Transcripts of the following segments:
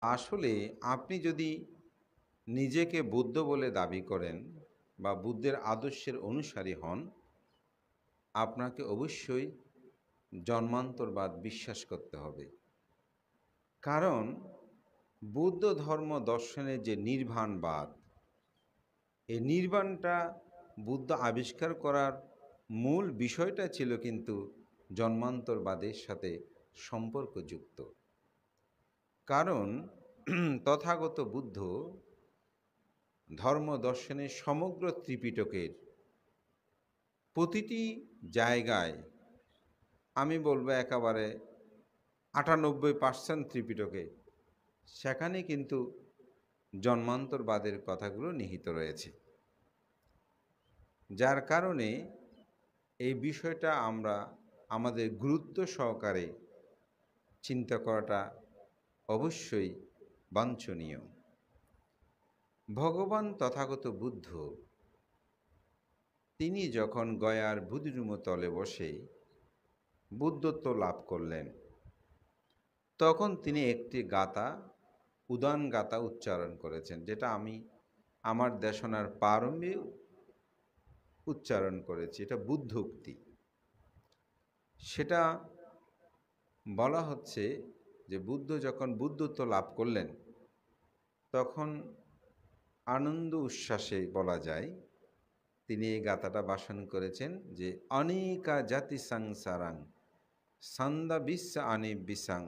আসলে আপনি যদি নিজেকে বুদ্ধ বলে দাবি করেন বা বুদ্ধের আদর্শের অনুসারী হন, আপনাকে অবশ্যই জন্মান্তরবাদ বিশ্বাস করতে হবে। কারণ বৌদ্ধ ধর্ম দর্শনের যে নির্বাণবাদ, এই নির্বাণটা বুদ্ধ আবিষ্কার করার মূল বিষয়টা ছিল কিন্তু জন্মান্তরবাদের সাথে সম্পর্কযুক্ত। কারণ তথাগত বুদ্ধ ধর্ম দর্শনের সমগ্র ত্রিপিটকের প্রতিটি জায়গায়, আমি বলবো একেবারে ৯৮% ত্রিপিটকে, সেখানে কিন্তু জন্মান্তরবাদের কথাগুলো নিহিত রয়েছে। যার কারণে এই বিষয়টা আমরা আমাদের গুরুত্ব সহকারে চিন্তা করাটা অবশ্যই বাঞ্ছনীয়। ভগবান তথাগত বুদ্ধ তিনি যখন গয়ার বুদ্ধিডুমতলে বসে বুদ্ধত্ব লাভ করলেন, তখন তিনি একটি গাথা, উদান গাথা উচ্চারণ করেছেন, যেটা আমি আমার দেশনার প্রারম্ভে উচ্চারণ করেছি। এটা বুদ্ধ উক্তি। সেটা বলা হচ্ছে যে বুদ্ধ যখন বুদ্ধত্ব লাভ করলেন, তখন আনন্দ উচ্ছ্বাসে বলা যায় তিনি এই গাথাটা বাসন করেছেন যে অনেকা জাতি সংসারাং সন্দা বিশ্ব আনি বিসাং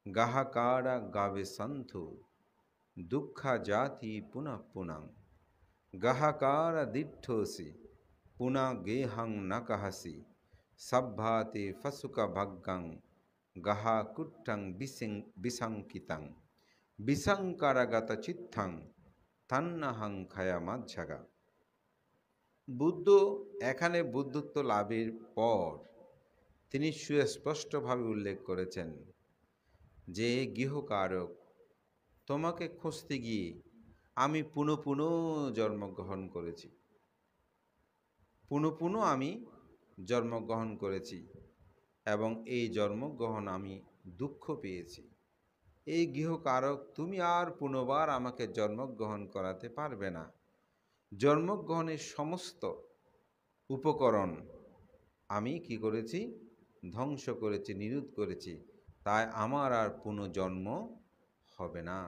গাহাকারা গাবে সন্থু দুঃখা জাতি পুনঃ পুনাং গাহাকারা দিঠোসি পুনা গেহং ন কাহাসি সভ্ভাতে ফসুকা ভাগ্যাং গাহা কুট্টাং বিসংকিতাং বিসংকারাগত চিত্তাং তান্নাহং খায়া মাঝাগা। বুদ্ধ এখানে বুদ্ধত্ব লাভের পর তিনি সুস্পষ্টভাবে উল্লেখ করেছেন যে গৃহকারক, তোমাকে খুঁজতে গিয়ে আমি পুনঃ পুনঃ জন্মগ্রহণ করেছি, পুনঃ পুনঃ আমি জন্মগ্রহণ করেছি এবং এই জন্মগ্রহণ আমি দুঃখ পেয়েছি। এই গৃহকারক, তুমি আর পুনর্বার আমাকে জন্মগ্রহণ করাতে পারবে না। জন্মগ্রহণের সমস্ত উপকরণ আমি কি করেছি? ধ্বংস করেছি, নিরোধ করেছি। তাই আমার আর পুনর্জন্ম হবে না।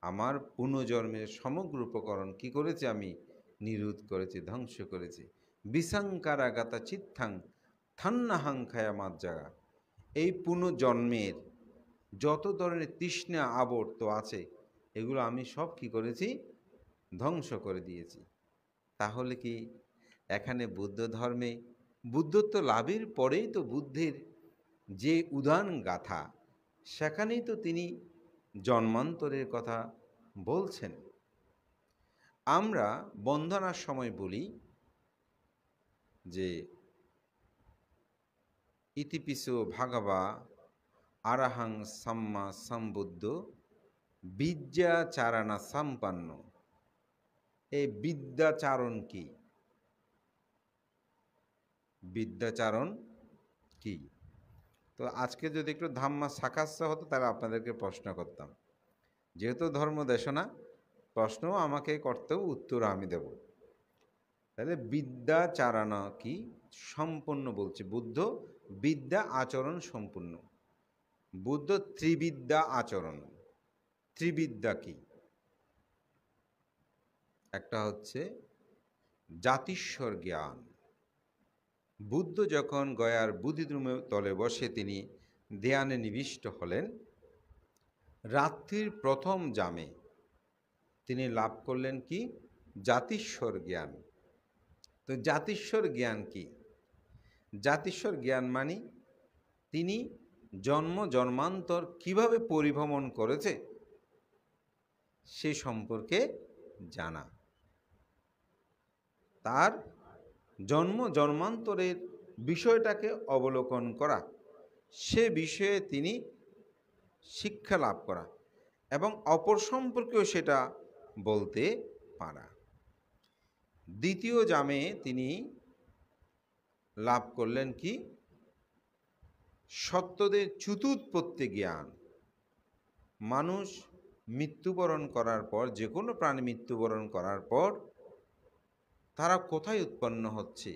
আমার পুনর্জন্মের সমগ্র উপকরণ কি করেছি? আমি নিরোধ করেছি, ধ্বংস করেছি। বিসংকারাগাতা চিত্তাং থান্নাহাং খায়া মাজ্জাগা। এই পুনর্জন্মের যত ধরনের তৃষ্ণা আবর্ত আছে, এগুলো আমি সব কি করেছি? ধ্বংস করে দিয়েছি। তাহলে কি এখানে বুদ্ধ ধর্মে বুদ্ধত্ব লাভের পরেই তো বুদ্ধের যে উদান গাথা, সেখানেই তো তিনি জন্মান্তরের কথা বলছেন। আমরা বন্দনার সময় বলি যে ইতিপিসো ভাগবা আরাহাং সাম্মা সম্বুদ্ধ বিদ্যাচারণা সম্পন্ন। এই বিদ্যাচারণ কি? বিদ্যাচারণ কি? তো আজকে যদি একটু ধাম্মা সাকাস্য হতো তাহলে আপনাদেরকে প্রশ্ন করতাম। যেহেতু ধর্ম দেশনা, প্রশ্নও আমাকে করতেও উত্তর আমি দেব। তাহলে বিদ্যাচারণা কি? সম্পন্ন বলছে বুদ্ধ বিদ্যা আচরণ সম্পূর্ণ। বুদ্ধ ত্রিবিদ্যা আচরণ। ত্রিবিদ্যা কি? একটা হচ্ছে জাতিস্বর জ্ঞান। বুদ্ধ যখন গয়ার বুদ্ধিদ্রুমের তলে বসে তিনি ধ্যানে নিবিষ্ট হলেন, রাত্রির প্রথম জামে তিনি লাভ করলেন কি? জাতিস্বর জ্ঞান। তো জাতিস্বর জ্ঞান কি? জাতিস্বর জ্ঞান মানে তিনি জন্ম জন্মান্তর কিভাবে পরিভ্রমণ করেছে সে সম্পর্কে জানা। তার জন্ম জন্মান্তরের বিষয়টাকে অবলোকন করা, সে বিষয়ে তিনি শিক্ষা লাভ করা এবং অপর সম্পর্কেও সেটা বলতে পারা। দ্বিতীয় জামে তিনি লাভ করলেন কি? সত্যদের চ্যুতুৎপত্তি জ্ঞান। মানুষ মৃত্যুবরণ করার পর, যে কোনো প্রাণী মৃত্যুবরণ করার পর তারা কোথায় উৎপন্ন হচ্ছে,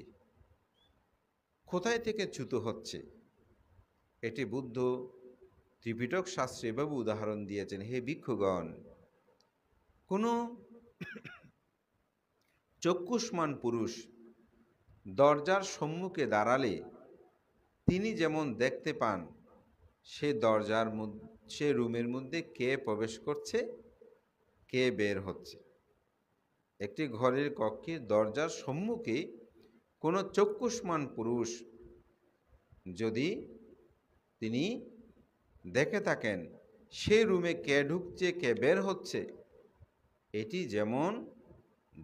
কোথায় থেকে চ্যুত হচ্ছে, এটি বুদ্ধ ত্রিপিটক শাস্ত্রে এভাবে উদাহরণ দিয়েছেন। হে ভিক্ষুগণ, কোনো চক্ষুষ্মান পুরুষ দরজার সম্মুখে দাঁড়ালে তিনি যেমন দেখতে পান সে রুমের মধ্যে কে প্রবেশ করছে, কে বের হচ্ছে। একটি ঘরের কক্ষে দরজার সম্মুখে কোনো চক্ষুষ্মান পুরুষ যদি তিনি দেখে থাকেন সে রুমে কে ঢুকছে, কে বের হচ্ছে, এটি যেমন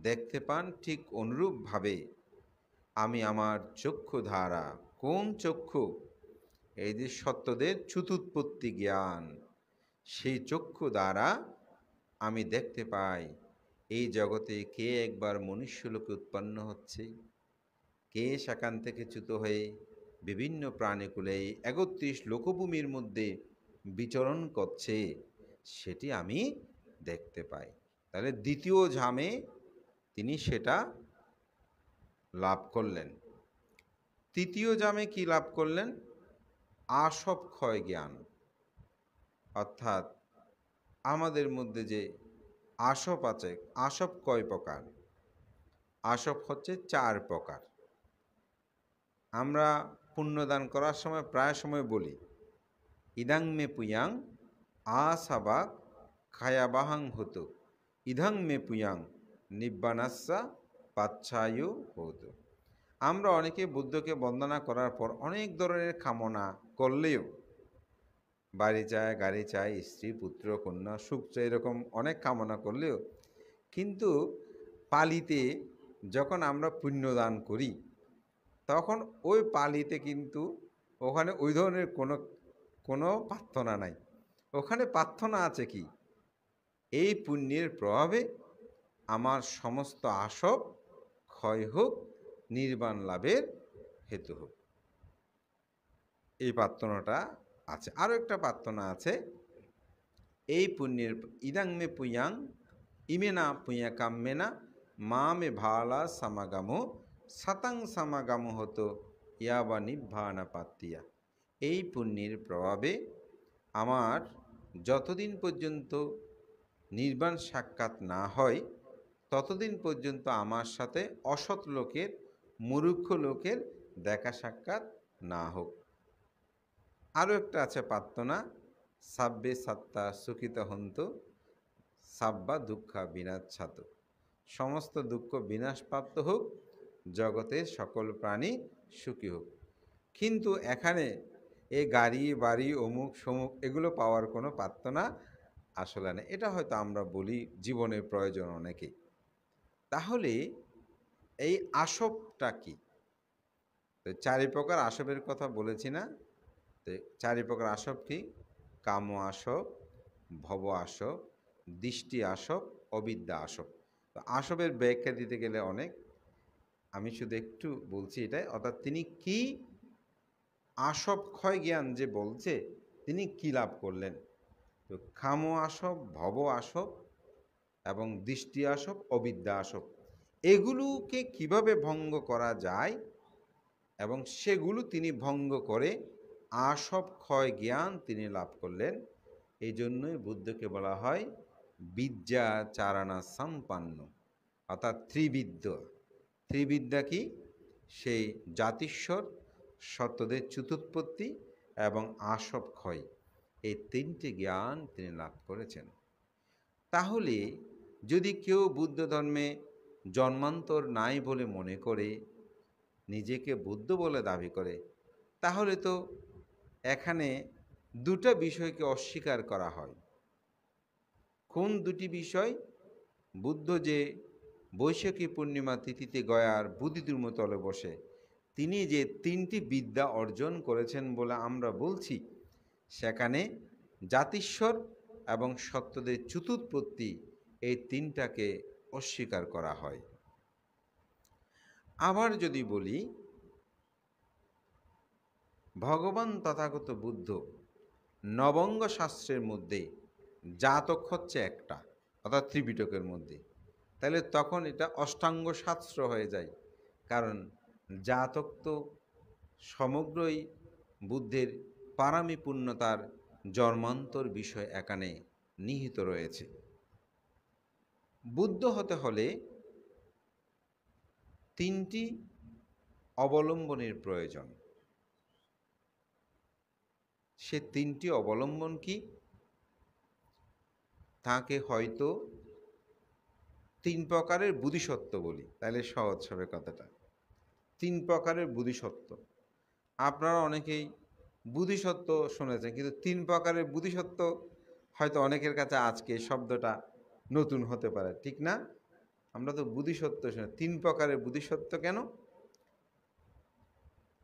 দেখতে পান, ঠিক অনুরূপভাবে আমি আমার চক্ষু দ্বারা, কোন চক্ষু? এই যে সত্যদের চতুৎপত্তি জ্ঞান, সেই চক্ষু দ্বারা আমি দেখতে পাই এই জগতে কে একবার মনুষ্যলোকে উৎপন্ন হচ্ছে, কে সেখান থেকে চ্যুত হয়ে বিভিন্ন প্রাণীকুলে ৩১ লোকভূমির মধ্যে বিচরণ করছে, সেটি আমি দেখতে পাই। তাহলে দ্বিতীয় ঝামে তিনি সেটা লাভ করলেন। তৃতীয় জামে কি লাভ করলেন? আসব ক্ষয় জ্ঞান। অর্থাৎ আমাদের মধ্যে যে আসব আছে, আসব কয় প্রকার? আসব হচ্ছে ৪ প্রকার। আমরা পুণ্যদান করার সময় প্রায় সময় বলি, ইদাং মে পুয়াং আসাবাক খায়াবাহাং হতো, ইদাং মে পুয়াং নিব্বানাস্যা পাচ্ছায়ু হতো। আমরা অনেকে বুদ্ধকে বন্দনা করার পর অনেক ধরনের কামনা করলেও, বাড়ি চায়, গাড়ি চায়, স্ত্রী, পুত্র, কন্যা, সুখ চাই, এরকম অনেক কামনা করলেও কিন্তু পালিতে যখন আমরা পুণ্যদান করি তখন ওই পালিতে কিন্তু ওখানে ওই ধরনের কোনো প্রার্থনা নাই। ওখানে প্রার্থনা আছে কি? এই পুণ্যের প্রভাবে আমার সমস্ত আসব ক্ষয় হোক, নির্বাণ লাভের হেতু হোক। এই প্রার্থনাটা আছে। আরও একটা প্রার্থনা আছে, এই পুণ্যের ইদাং মে পুয়াং ইমেনা পুয়া কাম্যেনা মা মে ভালা সমাগামো সাতাং সমাগাম হতো ইয়াবা নিব্বানা পাতিয়া। এই পুণ্যের প্রভাবে আমার যতদিন পর্যন্ত নির্বাণ সাক্ষাৎ না হয় ততদিন পর্যন্ত আমার সাথে অসৎ লোকের, মূর্খ লোকের দেখা সাক্ষাৎ না হোক। আরও একটা আছে প্রার্থনা, সাব্বে সাত্তা সুখিত হন্ত সাব্বা দুঃখা বিনাচ্ছাত। সমস্ত দুঃখ বিনাশপ্রাপ্ত হোক, জগতের সকল প্রাণী সুখী হোক। কিন্তু এখানে এই গাড়ি বাড়ি অমুক সমুক এগুলো পাওয়ার কোনো প্রার্থনা আসলে নেই। এটা হয়তো আমরা বলি জীবনের প্রয়োজন অনেকে। তাহলে এই আসবটা কি? তো ৪ প্রকার আসবের কথা বলেছি না? তো ৪ প্রকার আসব কি? কাম আসব, ভব আসব, দৃষ্টি আসব, অবিদ্যা আসব। তো আসবের ব্যাখ্যা দিতে গেলে অনেক, আমি শুধু একটু বলছি এটাই। অর্থাৎ তিনি কি আসব ক্ষয় জ্ঞান যে বলছে, তিনি কি লাভ করলেন? তো কাম আসব, ভব আসব এবং দৃষ্টি আসব, অবিদ্যা আসব, এগুলোকে কিভাবে ভঙ্গ করা যায় এবং সেগুলো তিনি ভঙ্গ করে আসব ক্ষয় জ্ঞান তিনি লাভ করলেন। এই জন্যই বুদ্ধকে বলা হয় বিদ্যা চারণা সম্পন্ন, অর্থাৎ ত্রিবিদ্যা। ত্রিবিদ্যা কি? সেই জাতিস্বর, সত্যদের চতুৎপত্তি এবং আসব ক্ষয়, এই 3টি জ্ঞান তিনি লাভ করেছেন। তাহলে যদি কেউ বুদ্ধ ধর্মে জন্মান্তর নাই বলে মনে করে, নিজেকে বুদ্ধ বলে দাবি করে, তাহলে তো এখানে দুটো বিষয়কে অস্বীকার করা হয়। কোন দুটি বিষয়? বুদ্ধ যে বৈশাখী পূর্ণিমা তিথিতে গয়ার বুদ্ধিধূর্মতলে বসে তিনি যে 3টি বিদ্যা অর্জন করেছেন বলে আমরা বলছি, সেখানে জাতিস্বর এবং সত্যদের চতুৎপত্তি, এই 3টাকে অস্বীকার করা হয়। আবার যদি বলি, ভগবান তথাগত বুদ্ধ নবঙ্গ শাস্ত্রের মধ্যে জাতক হচ্ছে একটা, অর্থাৎ ত্রিপিটকের মধ্যে। তাহলে তখন এটা অষ্টাঙ্গ শাস্ত্র হয়ে যায়। কারণ জাতক তো সমগ্রই বুদ্ধের পারামিপূর্ণতার জন্মান্তর বিষয় এখানে নিহিত রয়েছে। বুদ্ধ হতে হলে তিনটি অবলম্বনের প্রয়োজন। সে তিনটি অবলম্বন কি? তাকে হয়তো তিন প্রকারের বোধিসত্ত্ব বলি, তাহলে সহজ হবে কথাটা। তিন প্রকারের বোধিসত্ত্ব। আপনারা অনেকেই বোধিসত্ত্ব শুনেছেন, কিন্তু তিন প্রকারের বোধিসত্ত্ব হয়তো অনেকের কাছে আজকে শব্দটা নতুন হতে পারে, ঠিক না? আমরা তো বোধিসত্ত্ব শুনে, তিন প্রকারের বোধিসত্ত্ব কেন?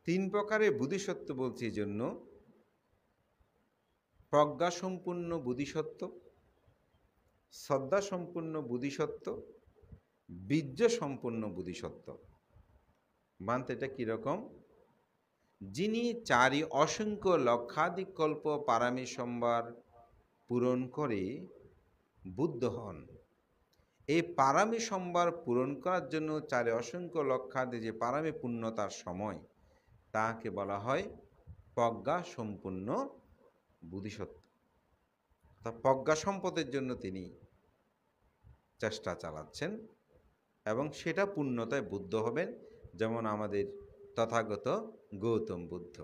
তিন প্রকারের বোধিসত্ত্ব বলছি এই জন্য, প্রজ্ঞাসম্পন্ন বোধিসত্ত্ব, শ্রদ্ধাসম্পন্ন বোধিসত্ত্ব, বীর্যসম্পন্ন বোধিসত্ত্ব। মানতে এটা কীরকম? যিনি চারি অসংখ্য লক্ষাধিক কল্প পারামি সম্ভার পূরণ করে বুদ্ধ হন। এই পারামি সম্ভার পূরণ করার জন্য চারি অসংখ্য লক্ষাধিক যে পারামি পূর্ণতার সময়, তাকে বলা হয় প্রজ্ঞা সম্পূর্ণ বোধিসত্ত্ব। তা প্রজ্ঞা সম্পদের জন্য তিনি চেষ্টা চালাচ্ছেন এবং সেটা পূর্ণতায় বুদ্ধ হবেন, যেমন আমাদের তথাগত গৌতম বুদ্ধ।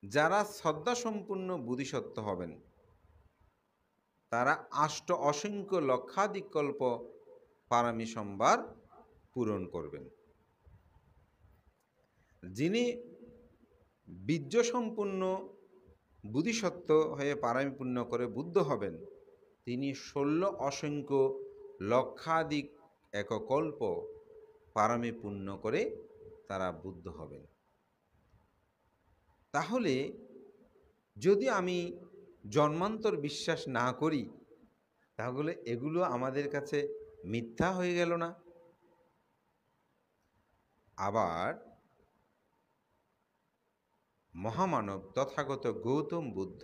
যারা শ্রদ্ধাসম্পন্ন বোধিসত্ত্ব হবেন, তারা অসংখ্য লক্ষাধিক কল্প পারামি সম্ভার পূরণ করবেন। যিনি বীর্যসম্পন্ন বোধিসত্ত্ব হয়ে পারামি পূর্ণ করে বুদ্ধ হবেন, তিনি 16 অসংখ্য লক্ষাধিক এককল্প পারামি পূর্ণ করে তারা বুদ্ধ হবেন। তাহলে যদি আমি জন্মান্তর বিশ্বাস না করি, তাহলে এগুলো আমাদের কাছে মিথ্যা হয়ে গেল না? আবার মহামানব তথাগত গৌতম বুদ্ধ,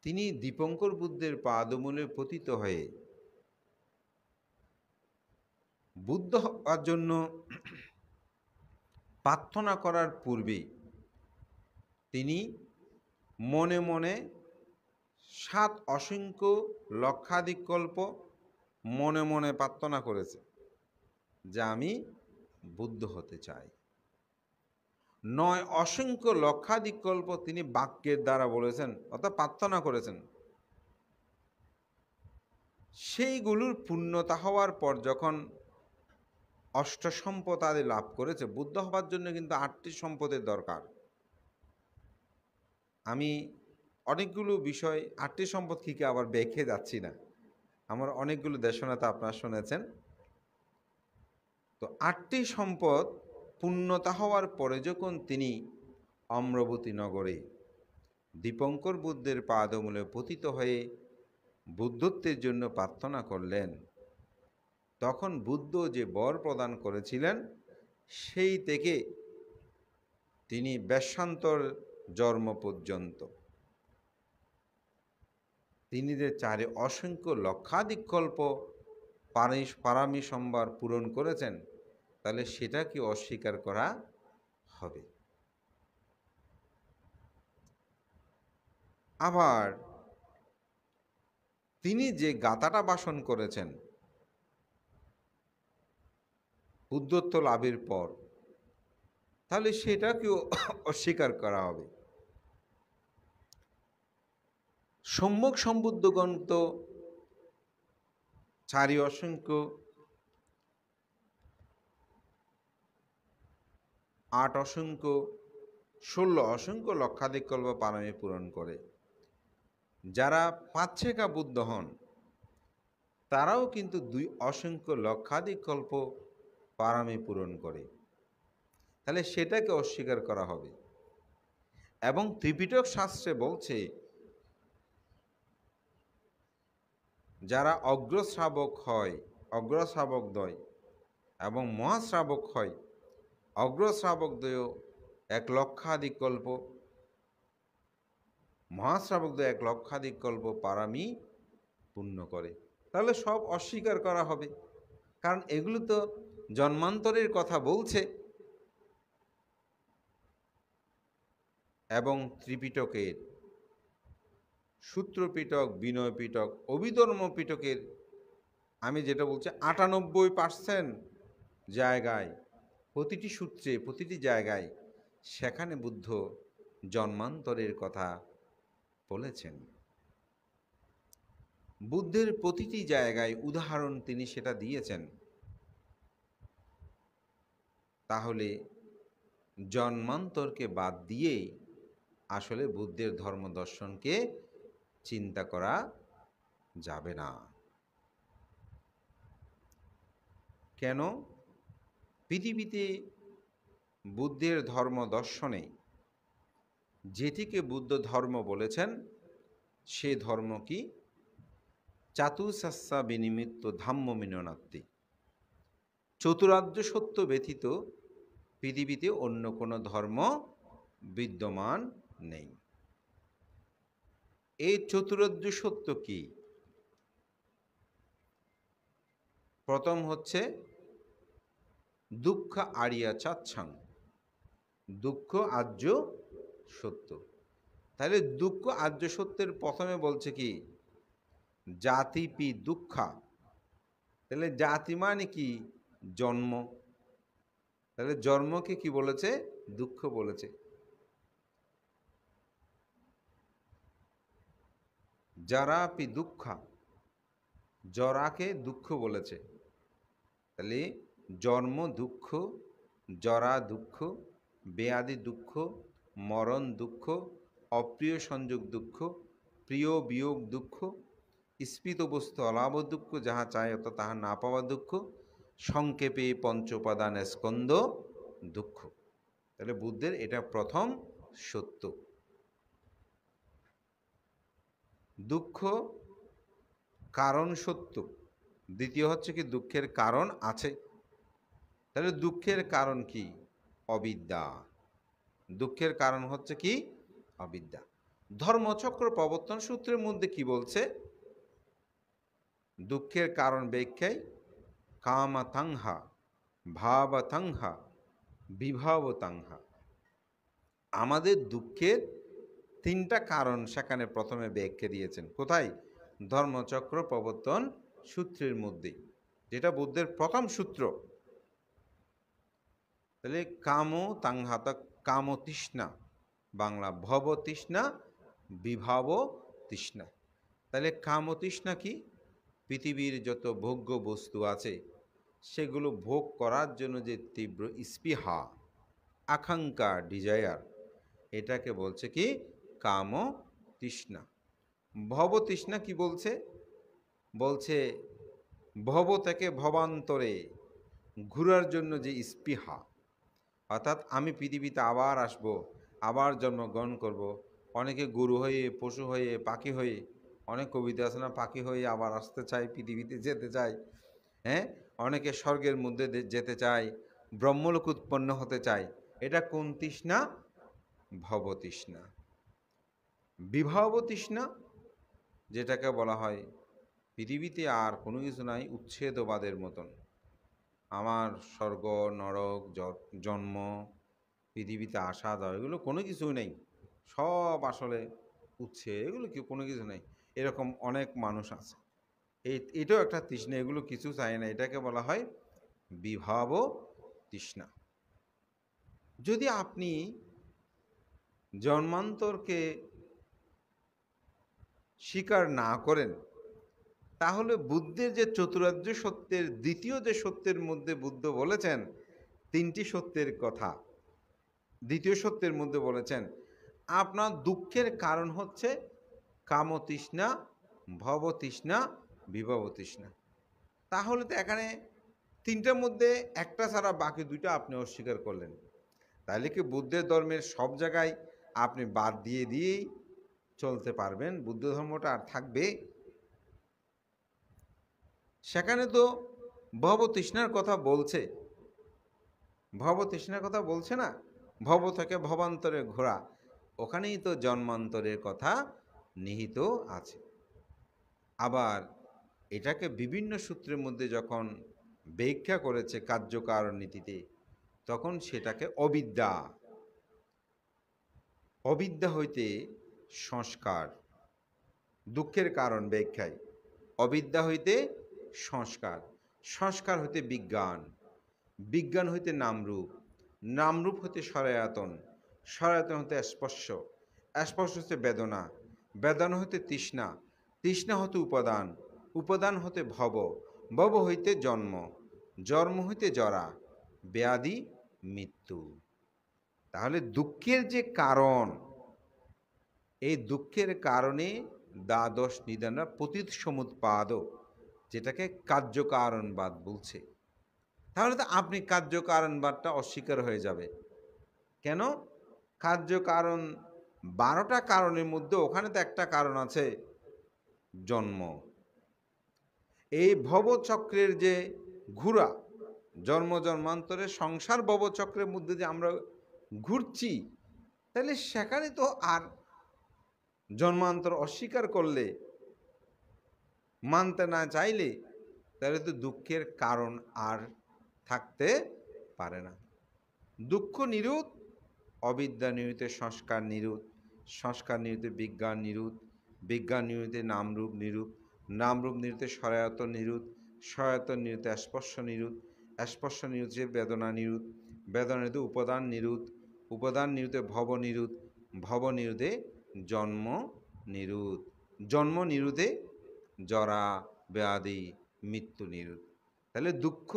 তিনি দীপঙ্কর বুদ্ধের পাদমূলে পতিত হয়ে বুদ্ধ হওয়ার জন্য প্রার্থনা করার পূর্বে তিনি মনে মনে 7 অসংখ্য লক্ষাধিক কল্প মনে মনে প্রার্থনা করেছে যে আমি বুদ্ধ হতে চাই। 9 অসংখ্য লক্ষাধিক কল্প তিনি বাক্যের দ্বারা বলেছেন, অর্থাৎ প্রার্থনা করেছেন। সেইগুলোর পূর্ণতা হওয়ার পর যখন অষ্টসম্পদ আদি লাভ করেছে, বুদ্ধ হবার জন্য কিন্তু 8টি সম্পদের দরকার। আমি অনেকগুলো বিষয় 8টি সম্পদ কী আবার ব্যাখ্যে যাচ্ছি না, আমার অনেকগুলো দেশনাতা আপনারা শুনেছেন। তো 8টি সম্পদ পূর্ণতা হওয়ার পরে যখন তিনি অম্রবতী নগরে দীপঙ্কর বুদ্ধের পাদমূলে পতিত হয়ে বুদ্ধত্বের জন্য প্রার্থনা করলেন, তখন বুদ্ধ যে বর প্রদান করেছিলেন, সেই থেকে তিনি বেশান্তর জন্ম পর্যন্ত তিনি যে 4 অসংখ্য লক্ষাধিক কল্প পারামি সম্ভার পূরণ করেছেন, তাহলে সেটা কি অস্বীকার করা হবে? আবার তিনি যে গাথাটা ভাষণ করেছেন বুদ্ধত্ব লাভের পর, তাহলে সেটা কি অস্বীকার করা হবে? সম্যক সম্বুদ্ধগণ তো 4 অসংখ্য 8 অসংখ্য 16 অসংখ্য লক্ষাধিক কল্প পারামি পূরণ করে। যারা 5 বুদ্ধ হন, তারাও কিন্তু 2 অসংখ্য লক্ষাধিক কল্প পারামি পূরণ করে। তাহলে সেটাকে অস্বীকার করা হবে। এবং ত্রিপিটক শাস্ত্রে বলছে, যারা অগ্রশ্রাবক হয়, অগ্রশ্রাবকদ্বয় এবং মহাশ্রাবক হয়, অগ্রশ্রাবকদ্বয় 1 লক্ষাধিক কল্প, মহাশ্রাবক 1 লক্ষাধিক কল্প পারামি পূর্ণ করে। তাহলে সব অস্বীকার করা হবে, কারণ এগুলো তো জন্মান্তরের কথা বলছে। এবং ত্রিপিটকের, সূত্রপিটক, বিনয় পিটক, অভিধর্ম পিটকের আমি যেটা বলছি 98% জায়গায়, প্রতিটি সূত্রে, প্রতিটি জায়গায় সেখানে বুদ্ধ জন্মান্তরের কথা বলেছেন। বুদ্ধের প্রতিটি জায়গায় উদাহরণ তিনি সেটা দিয়েছেন। তাহলে জন্মান্তরকে বাদ দিয়েই আসলে বুদ্ধের ধর্ম দর্শনকে চিন্তা করা যাবে না। কেন? পৃথিবীতে বুদ্ধের ধর্ম দর্শনে যেটিকে বুদ্ধ ধর্ম বলেছেন সে ধর্ম কি? চাতুসাস্যা বিনিমিত্ত ধাম্ম মিননাত্তি। চতুরার্য সত্য ব্যতীত পৃথিবীতে অন্য কোনো ধর্ম বিদ্যমান নেই। এই চতুরার্য সত্য কি? প্রথম হচ্ছে দুঃখ আরিয়া চাচ্ছাং, দুঃখ আর্য সত্য। তাহলে দুঃখ আর্য সত্যের প্রথমে বলছে কি? জাতি পি দুঃখা। তাহলে জাতি মানে কি? জন্ম। তাহলে জন্মকে কি বলেছে? দুঃখ বলেছে। যারা পি দুঃখা, জরাকে দুঃখ বলেছে। তাহলে জন্ম দুঃখ, জরা দুঃখ, বেয়াদি দুঃখ, মরণ দুঃখ, অপ্রিয় সংযোগ দুঃখ, প্রিয় বিয়োগ দুঃখ, স্ফীত বস্তু অলাভ দুঃখ, যাহা চায় অত তাহা না পাওয়া দুঃখ, সংক্ষেপে পঞ্চপাদান স্কন্দ দুঃখ। তাহলে বুদ্ধের এটা প্রথম সত্য। দুঃখ কারণ সত্য। দ্বিতীয় হচ্ছে কি? দুঃখের কারণ আছে। তাহলে দুঃখের কারণ কি? অবিদ্যা। দুঃখের কারণ হচ্ছে কি? অবিদ্যা। ধর্মচক্র প্রবর্তন সূত্রের মধ্যে কি বলছে? দুঃখের কারণ ব্যাখ্যায় কামাতাংহা, ভাবতাংহা, বিভাবতাংহা। আমাদের দুঃখের 3টা কারণ সেখানে প্রথমে ব্যাখ্যা দিয়েছেন। কোথায়? ধর্মচক্র প্রবর্তন সূত্রের মধ্যে, যেটা বুদ্ধের প্রথম সূত্র। তাহলে কাম তাংহাতা, কাম তৃষ্ণা, বাংলা ভব তৃষ্ণা, বিভাব তৃষ্ণা। তাহলে কাম তৃষ্ণা কি? পৃথিবীর যত ভোগ্য বস্তু আছে সেগুলো ভোগ করার জন্য যে তীব্র স্পৃহা, আকাঙ্ক্ষা, ডিজায়ার, এটাকে বলছে কি? কাম তৃষ্ণা। ভব তৃষ্ণা কি বলছে? বলছে ভব থেকে ভবান্তরে ঘুরার জন্য যে স্পৃহা, অর্থাৎ আমি পৃথিবীতে আবার আসব, আবার জন্মগ্রহণ করব। অনেকে গরু হয়ে, পশু হয়ে, পাখি হয়ে, অনেক কবিতা আছে না, পাখি হয়ে আবার আসতে চায়, পৃথিবীতে যেতে চায়। হ্যাঁ, অনেকে স্বর্গের মধ্যে যেতে চায়, ব্রহ্মলোক উৎপন্ন হতে চায়। এটা কোন তৃষ্ণা? ভব তৃষ্ণা। বিভাব তৃষ্ণা, যেটাকে বলা হয় পৃথিবীতে আর কোনো কিছু নাই, উচ্ছেদবাদের মতন। আমার স্বর্গ, নরক, জন্ম, পৃথিবীতে আসা যাওয়া, এগুলো কোনো কিছুই নেই, সব আসলে উচ্ছেদ, এগুলো কি কোনো কিছু নেই, এরকম অনেক মানুষ আছে। এটাও একটা তৃষ্ণা, এগুলো কিছু চায় না, এটাকে বলা হয় বিভাব তৃষ্ণা। যদি আপনি জন্মান্তরকে স্বীকার না করেন, তাহলে বুদ্ধের যে চতুরার্য সত্যের দ্বিতীয় যে সত্যের মধ্যে বুদ্ধ বলেছেন 3টি সত্যের কথা, দ্বিতীয় সত্যের মধ্যে বলেছেন আপনার দুঃখের কারণ হচ্ছে কামতৃষ্ণা, ভবতৃষ্ণা, বিভবতৃষ্ণা। তাহলে তো এখানে 3টার মধ্যে একটা ছাড়া বাকি 2টা আপনি অস্বীকার করলেন। তাহলে কি বুদ্ধের ধর্মের সব জায়গায় আপনি বাদ দিয়েই চলতে পারবেন? বুদ্ধ ধর্মটা আর থাকবে? সেখানে তো ভবতৃষ্ণার কথা বলছে, ভবতৃষ্ণার কথা বলছে না? ভব থেকে ভবান্তরে ঘোরা, ওখানেই তো জন্মান্তরের কথা নিহিত আছে। আবার এটাকে বিভিন্ন সূত্রের মধ্যে যখন ব্যাখ্যা করেছে কার্যকারণ নীতিতে, তখন সেটাকে অবিদ্যা, অবিদ্যা হইতে সংস্কার, দুঃখের কারণ ব্যাখ্যায় অবিদ্যা হইতে সংস্কার, সংস্কার হইতে বিজ্ঞান, বিজ্ঞান হইতে নামরূপ, নামরূপ হইতে সরায়তন, সরায়তন হইতে স্পর্শ, স্পর্শ হইতে বেদনা, বেদনা হইতে তৃষ্ণা, তৃষ্ণা হইতে উপাদান, উপাদান হইতে ভব, ভব হইতে জন্ম, জন্ম হইতে জরা, ব্যাধি, মৃত্যু। তাহলে দুঃখের যে কারণ, এই দুঃখের কারণে দ্বাদশ নিদানরা পতিত সমুৎপাদ, যেটাকে কার্যকারণবাদ বলছে। তাহলে তো আপনি কার্যকারণবাদটা অস্বীকার হয়ে যাবে। কেন? কার্যকারণ 12টা কারণের মধ্যে ওখানে তো একটা কারণ আছে, জন্ম। এই ভবচক্রের যে ঘোরা, জন্ম জন্মান্তরে সংসার ভবচক্রের মধ্যে যে আমরা ঘুরছি, তাহলে সেখানে তো আর জন্মান্তর অস্বীকার করলে, মানতে না চাইলে, তাহলে তো দুঃখের কারণ আর থাকতে পারে না। দুঃখ নিরুদ্ধ, অবিদ্যা নিরুদ্ধে সংস্কার নিরুদ্ধ, সংস্কার নিরুদ্ধে বিজ্ঞান নিরুদ্ধ, বিজ্ঞান নিরুদ্ধে নামরূপ নিরুদ্ধ, নামরূপ নিরুদ্ধে সরায়তন নিরুদ্ধ, সরায়তন নিরুদ্ধে স্পর্শ নিরুদ্ধ, স্পর্শ নিরুদ্ধে বেদনা নিরুদ্ধ, বেদনা নিরুদ্ধে উপাদান নিরুদ্ধ, উপাদান নিরুদ্ধে ভব নিরুদ্ধ, ভব নিরুদ্ধে জন্ম নিরুদ্ধ, জন্ম নিরুদ্ধে জরা, ব্যাধি, মৃত্যু নিরুদ্ধ। তাহলে দুঃখ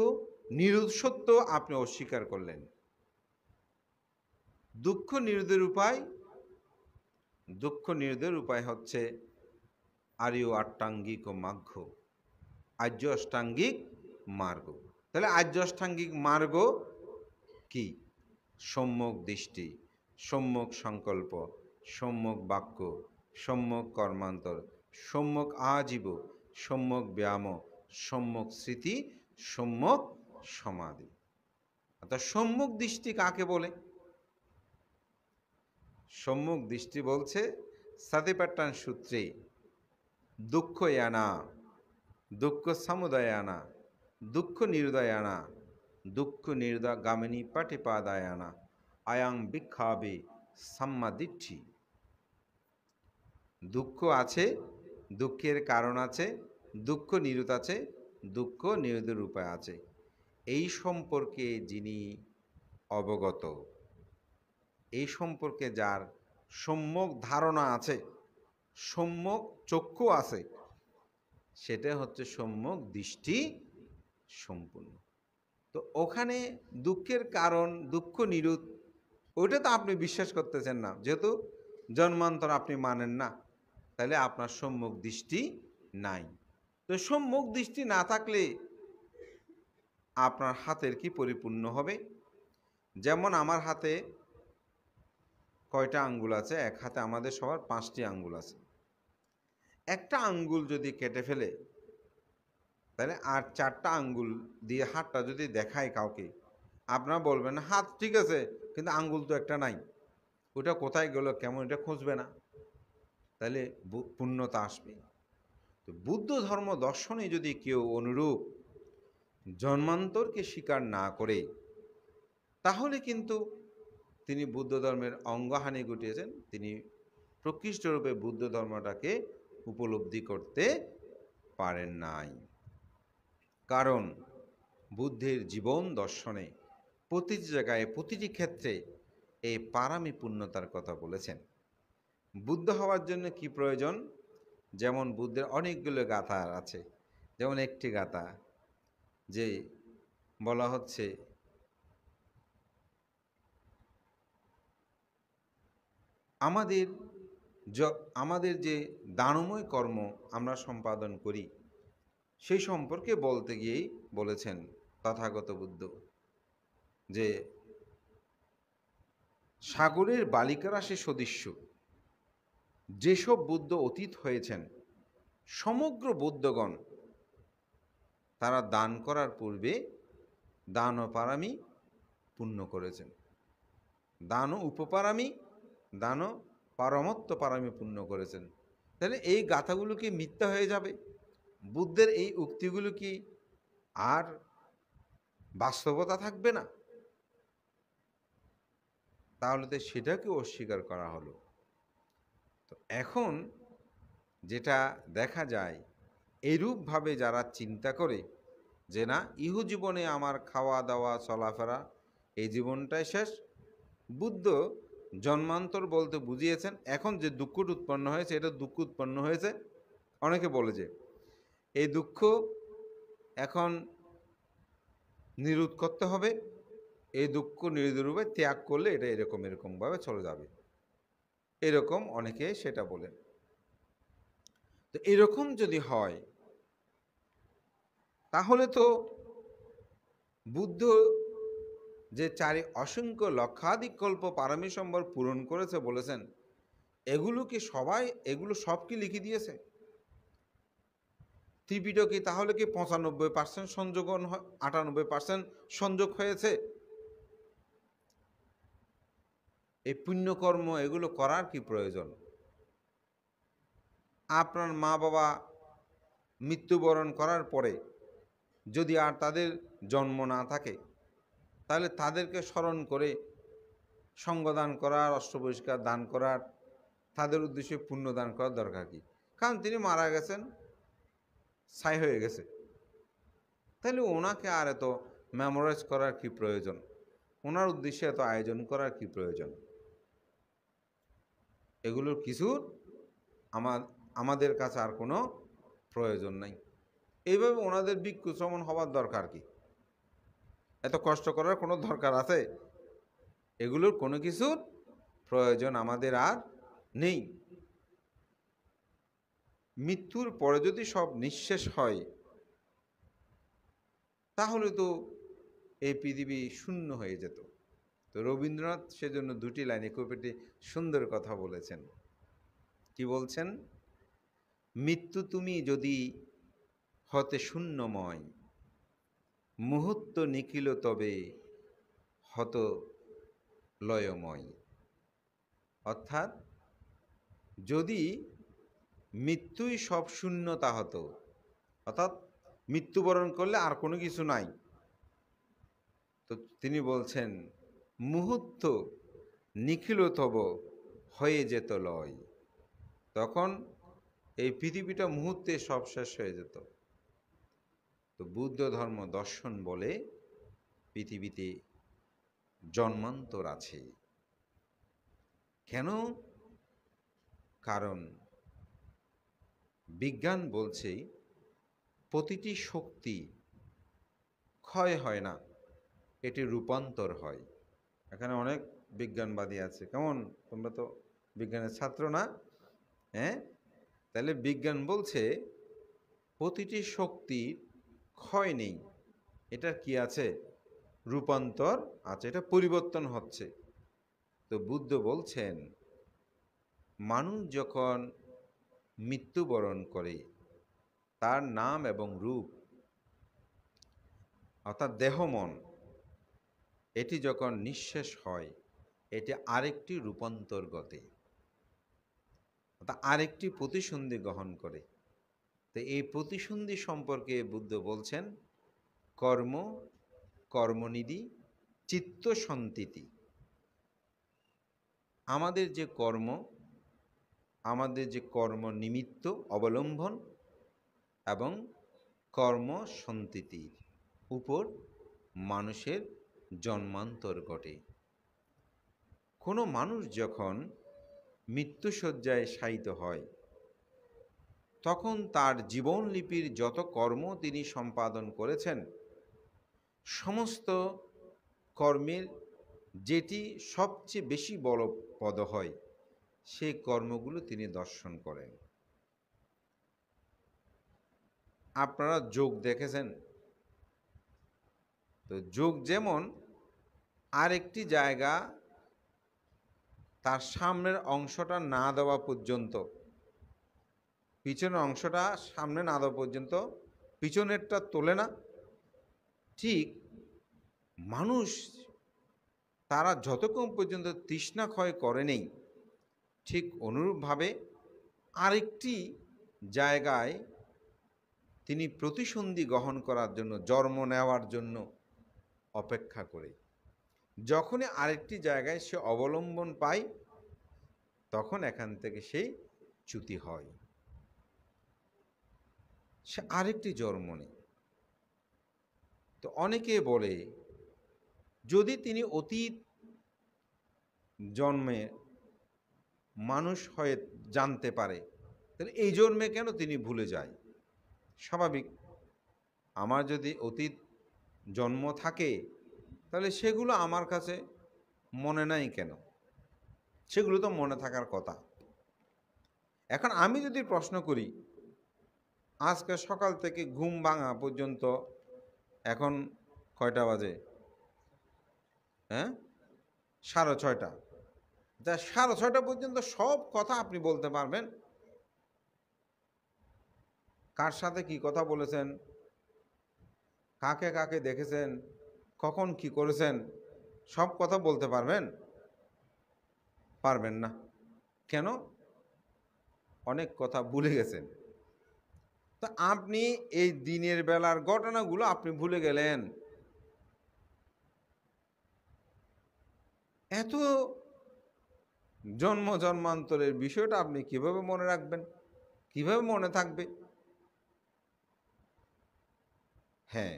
নিরোধ সত্য আপনি অস্বীকার করলেন। দুঃখ নিরোধের উপায়, দুঃখ নিরোধের উপায় হচ্ছে আর্য অষ্টাঙ্গিক ও মার্গ, আর্য অষ্টাঙ্গিক মার্গ। তাহলে আর্য অষ্টাঙ্গিক মার্গ কি? সম্যক দৃষ্টি, সম্যক সংকল্প, সম্যক বাক্য, সম্যক কর্মান্তর, সম্যক আজীব, সম্যক ব্যায়াম, সম্যক স্মৃতি, সম্যক সমাধি। অর্থাৎ সম্যক দৃষ্টি কাকে বলে? সম্যক দৃষ্টি বলছে সাতিপাট্টান সূত্রে দুঃখ ইয়ানা, দুঃখ সমুদয়ানা, দুঃখ নিরুদয়ানা, দুঃখ নিরুদাগামিনী পাটিপাদায়ানা, আয়াং বিক্ষাবে সাম্মাদিঠি। দুঃখ আছে, দুঃখের কারণ আছে, দুঃখ নিরুত আছে, দুঃখ নিরোধের উপায় আছে। এই সম্পর্কে যিনি অবগত, এই সম্পর্কে যার সম্যক ধারণা আছে, সম্যক চক্ষু আছে, সেটা হচ্ছে সম্যক দৃষ্টি সম্পূর্ণ। তো ওখানে দুঃখের কারণ, দুঃখ নিরোধ, ওইটা তো আপনি বিশ্বাস করতেছেন না, যেহেতু জন্মান্তর আপনি মানেন না, তাহলে আপনার সম্যক দৃষ্টি নাই। তো সম্যক দৃষ্টি না থাকলে আপনার হাতের কি পরিপূর্ণ হবে? যেমন আমার হাতে কয়টা আঙ্গুল আছে? এক হাতে আমাদের সবার 5টি আঙ্গুল আছে। একটা আঙ্গুল যদি কেটে ফেলে, তাহলে আর 4টা আঙ্গুল দিয়ে হাতটা যদি দেখায় কাউকে, আপনারা বলবেন হাত ঠিক আছে, কিন্তু আঙ্গুল তো একটা নাই, ওটা কোথায় গেল, কেমন, এটা খুঁজবে না, তাহলে পূর্ণতা আসবে। তো বুদ্ধ ধর্ম দর্শনে যদি কেউ অনুরূপ জন্মান্তরকে স্বীকার না করে, তাহলে কিন্তু তিনি বুদ্ধ ধর্মের অঙ্গহানি ঘটিয়েছেন, তিনি প্রকৃষ্টরূপে বুদ্ধ ধর্মটাকে উপলব্ধি করতে পারেন নাই। কারণ বুদ্ধের জীবন দর্শনে প্রতিটি জায়গায়, প্রতিটি ক্ষেত্রে এই পারামি পূর্ণতার কথা বলেছেন। বুদ্ধ হওয়ার জন্য কি প্রয়োজন? যেমন বুদ্ধের অনেকগুলো গাথা আছে, যেমন একটি গাথা যে বলা হচ্ছে, আমাদের যে দানময় কর্ম আমরা সম্পাদন করি, সেই সম্পর্কে বলতে গিয়েই বলেছেন তথাগত বুদ্ধ যে সাগরের বালিকারাশি সদৃশ্য যেসব বুদ্ধ অতীত হয়েছেন, সমগ্র বুদ্ধগণ তারা দান করার পূর্বে দান ও পারামি পূর্ণ করেছেন। দান ও উপপারামি, দান ও পারমত্ব পারমে পূর্ণ করেছেন। তাহলে এই গাথাগুলো কি মিথ্যা হয়ে যাবে? বুদ্ধের এই উক্তিগুলো কি আর বাস্তবতা থাকবে না? তাহলে তো সেটাকে অস্বীকার করা হলো। তো এখন যেটা দেখা যায়, এইরূপভাবে যারা চিন্তা করে যে না, ইহু জীবনে আমার খাওয়া দাওয়া চলাফেরা এই জীবনটাই শেষ, বুদ্ধ জন্মান্তর বলতে বুঝিয়েছেন এখন যে দুঃখটা উৎপন্ন হয়েছে এটা দুঃখ উৎপন্ন হয়েছে। অনেকে বলে যে এই দুঃখ এখন নিরোধ করতে হবে, এই দুঃখ নিরোধরূপে ত্যাগ করলে এটা এরকম এরকমভাবে চলে যাবে, এরকম অনেকে সেটা বলেন। তো এরকম যদি হয় তাহলে তো বুদ্ধ যে চারি অসংখ্য লক্ষাধিক কল্প পারমী সম্বর পূরণ করেছে বলেছেন, এগুলো সব কি লিখে দিয়েছে? ত্রিপিটকে তাহলে কি 95% সংযোগন 98% সংযোগ হয়েছে? এই পুণ্যকর্ম এগুলো করার কি প্রয়োজন? আপনার মা বাবা মৃত্যুবরণ করার পরে যদি আর তাদের জন্ম না থাকে, তাহলে তাদেরকে স্মরণ করে সঙ্গদান করার, অষ্টপরিষ্কার দান করার, তাদের উদ্দেশ্যে পুণ্য দান করার দরকার কি? কারণ তিনি মারা গেছেন, ছাই হয়ে গেছে, তাহলে ওনাকে আর এত মেমোরাইজ করার কি প্রয়োজন? ওনার উদ্দেশ্যে এত আয়োজন করার কি প্রয়োজন? এগুলোর কিছুর আমাদের কাছে আর কোনো প্রয়োজন নাই। এইভাবে ওনাদের ভিক্ষুশ্রমণ হওয়ার দরকার কি? এত কষ্ট করার কোনো দরকার আছে? এগুলোর কোনো কিছুর প্রয়োজন আমাদের আর নেই। মৃত্যুর পরে যদি সব নিঃশেষ হয় তাহলে তো এই পৃথিবী শূন্য হয়ে যেত। তো রবীন্দ্রনাথ সেজন্য দুটি লাইনে খুব একটি সুন্দর কথা বলেছেন। কি বলছেন? মৃত্যু তুমি যদি হতে শূন্যময়, মুহূর্ত নিখিল তবে হত লয়ময়। অর্থাৎ যদি মৃত্যুই সব শূন্যতা হতো, অর্থাৎ মৃত্যুবরণ করলে আর কোনো কিছু নাই, তো তিনি বলছেন মুহূর্ত নিখিল তব হয়ে যেত লয়। তখন এই পৃথিবীটা মুহূর্তে সব শেষ হয়ে যেত। তো বুদ্ধ ধর্ম দর্শন বলে পৃথিবীতে জন্মান্তর আছে। কেন? কারণ বিজ্ঞান বলছে প্রতিটি শক্তি ক্ষয় হয় না, এটি রূপান্তর হয়। এখানে অনেক বিজ্ঞানবাদী আছে, কেমন তোমরা তো বিজ্ঞানের ছাত্র না? হ্যাঁ, তাহলে বিজ্ঞান বলছে প্রতিটি শক্তির ক্ষয় নেই, এটা কি আছে? রূপান্তর আছে, এটা পরিবর্তন হচ্ছে। তো বুদ্ধ বলছেন মানুষ যখন মৃত্যুবরণ করে তার নাম এবং রূপ অর্থাৎ দেহ মন এটি যখন নিঃশেষ হয়, এটি আরেকটি রূপান্তর ঘটে, অর্থাৎ আরেকটি প্রতিসন্ধি গ্রহণ করে। তো এই প্রতিসন্ধি সম্পর্কে বুদ্ধ বলছেন কর্ম, কর্মনিধি, চিত্ত সন্তিতি। আমাদের যে কর্ম, আমাদের যে কর্ম নিমিত্ত অবলম্বন এবং কর্ম সন্তিতির উপর মানুষের জন্মান্তর ঘটে। কোনো মানুষ যখন মৃত্যুশয্যায় শায়িত হয় তখন তার জীবনলিপির যত কর্ম তিনি সম্পাদন করেছেন সমস্ত কর্মের যেটি সবচেয়ে বেশি বড় পদ হয় সেই কর্মগুলো তিনি দর্শন করেন। আপনারা যোগ দেখেছেন তো, যোগ যেমন আরেকটি জায়গা তার সামনের অংশটা না দেওয়া পর্যন্ত, পিছনের অংশটা সামনে না দেওয়া পর্যন্ত পিছনেরটা তোলে না, ঠিক মানুষ তারা যতক্ষণ পর্যন্ত তৃষ্ণা ক্ষয় করে নেই ঠিক অনুরূপভাবে আরেকটি জায়গায় তিনি প্রতিসন্ধি গ্রহণ করার জন্য, জন্ম নেওয়ার জন্য অপেক্ষা করে। যখনই আরেকটি জায়গায় সে অবলম্বন পায়, তখন এখান থেকে সেই চ্যুতি হয়, সে আরেকটি জন্ম নেয়। তো অনেকে বলে, যদি তিনি অতীত জন্মে মানুষ হয়ে জানতে পারে, তাহলে এই জন্মে কেন তিনি ভুলে যায়? স্বাভাবিক, আমার যদি অতীত জন্ম থাকে, তাহলে সেগুলো আমার কাছে মনে নাই কেন? সেগুলো তো মনে থাকার কথা। এখন আমি যদি প্রশ্ন করি, আজকে সকাল থেকে ঘুম ভাঙা পর্যন্ত, এখন কয়টা বাজে? হ্যাঁ, 6:30। তা 6:30 পর্যন্ত সব কথা আপনি বলতে পারবেন? কার সাথে কি কথা বলেছেন, কাকে কাকে দেখেছেন, কখন কি করেছেন, সব কথা বলতে পারবেন? পারবেন না। কেন? অনেক কথা ভুলে গেছেন। তো আপনি এই দিনের বেলার ঘটনাগুলো আপনি ভুলে গেলেন। এত জন্ম জন্মান্তরের বিষয়টা আপনি কিভাবে মনে রাখবেন, কিভাবে মনে থাকবে? হ্যাঁ,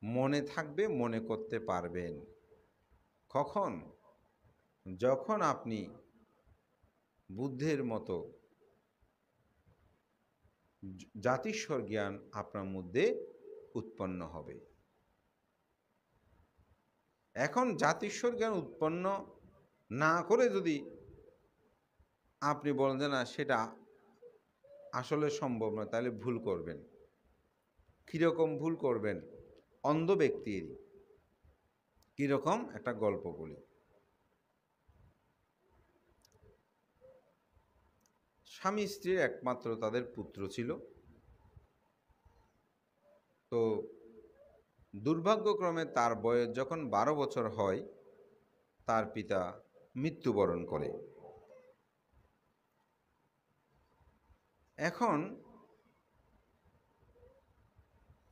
মনে থাকবে, মনে করতে পারবেন। কখন? যখন আপনি বুদ্ধের মতো জাতিস্বর জ্ঞান আপনার মধ্যে উৎপন্ন হবে। এখন জাতিস্বর জ্ঞান উৎপন্ন না করে যদি আপনি বলেন যে না সেটা আসলে সম্ভব নয়, তাহলে ভুল করবেন। কীরকম ভুল করবেন? অন্ধ ব্যক্তির। কীরকম? একটা গল্প বলি। স্বামী স্ত্রীর একমাত্র তাদের পুত্র ছিল। তো দুর্ভাগ্যক্রমে তার বয়স যখন 12 বছর হয়, তার পিতা মৃত্যুবরণ করে। এখন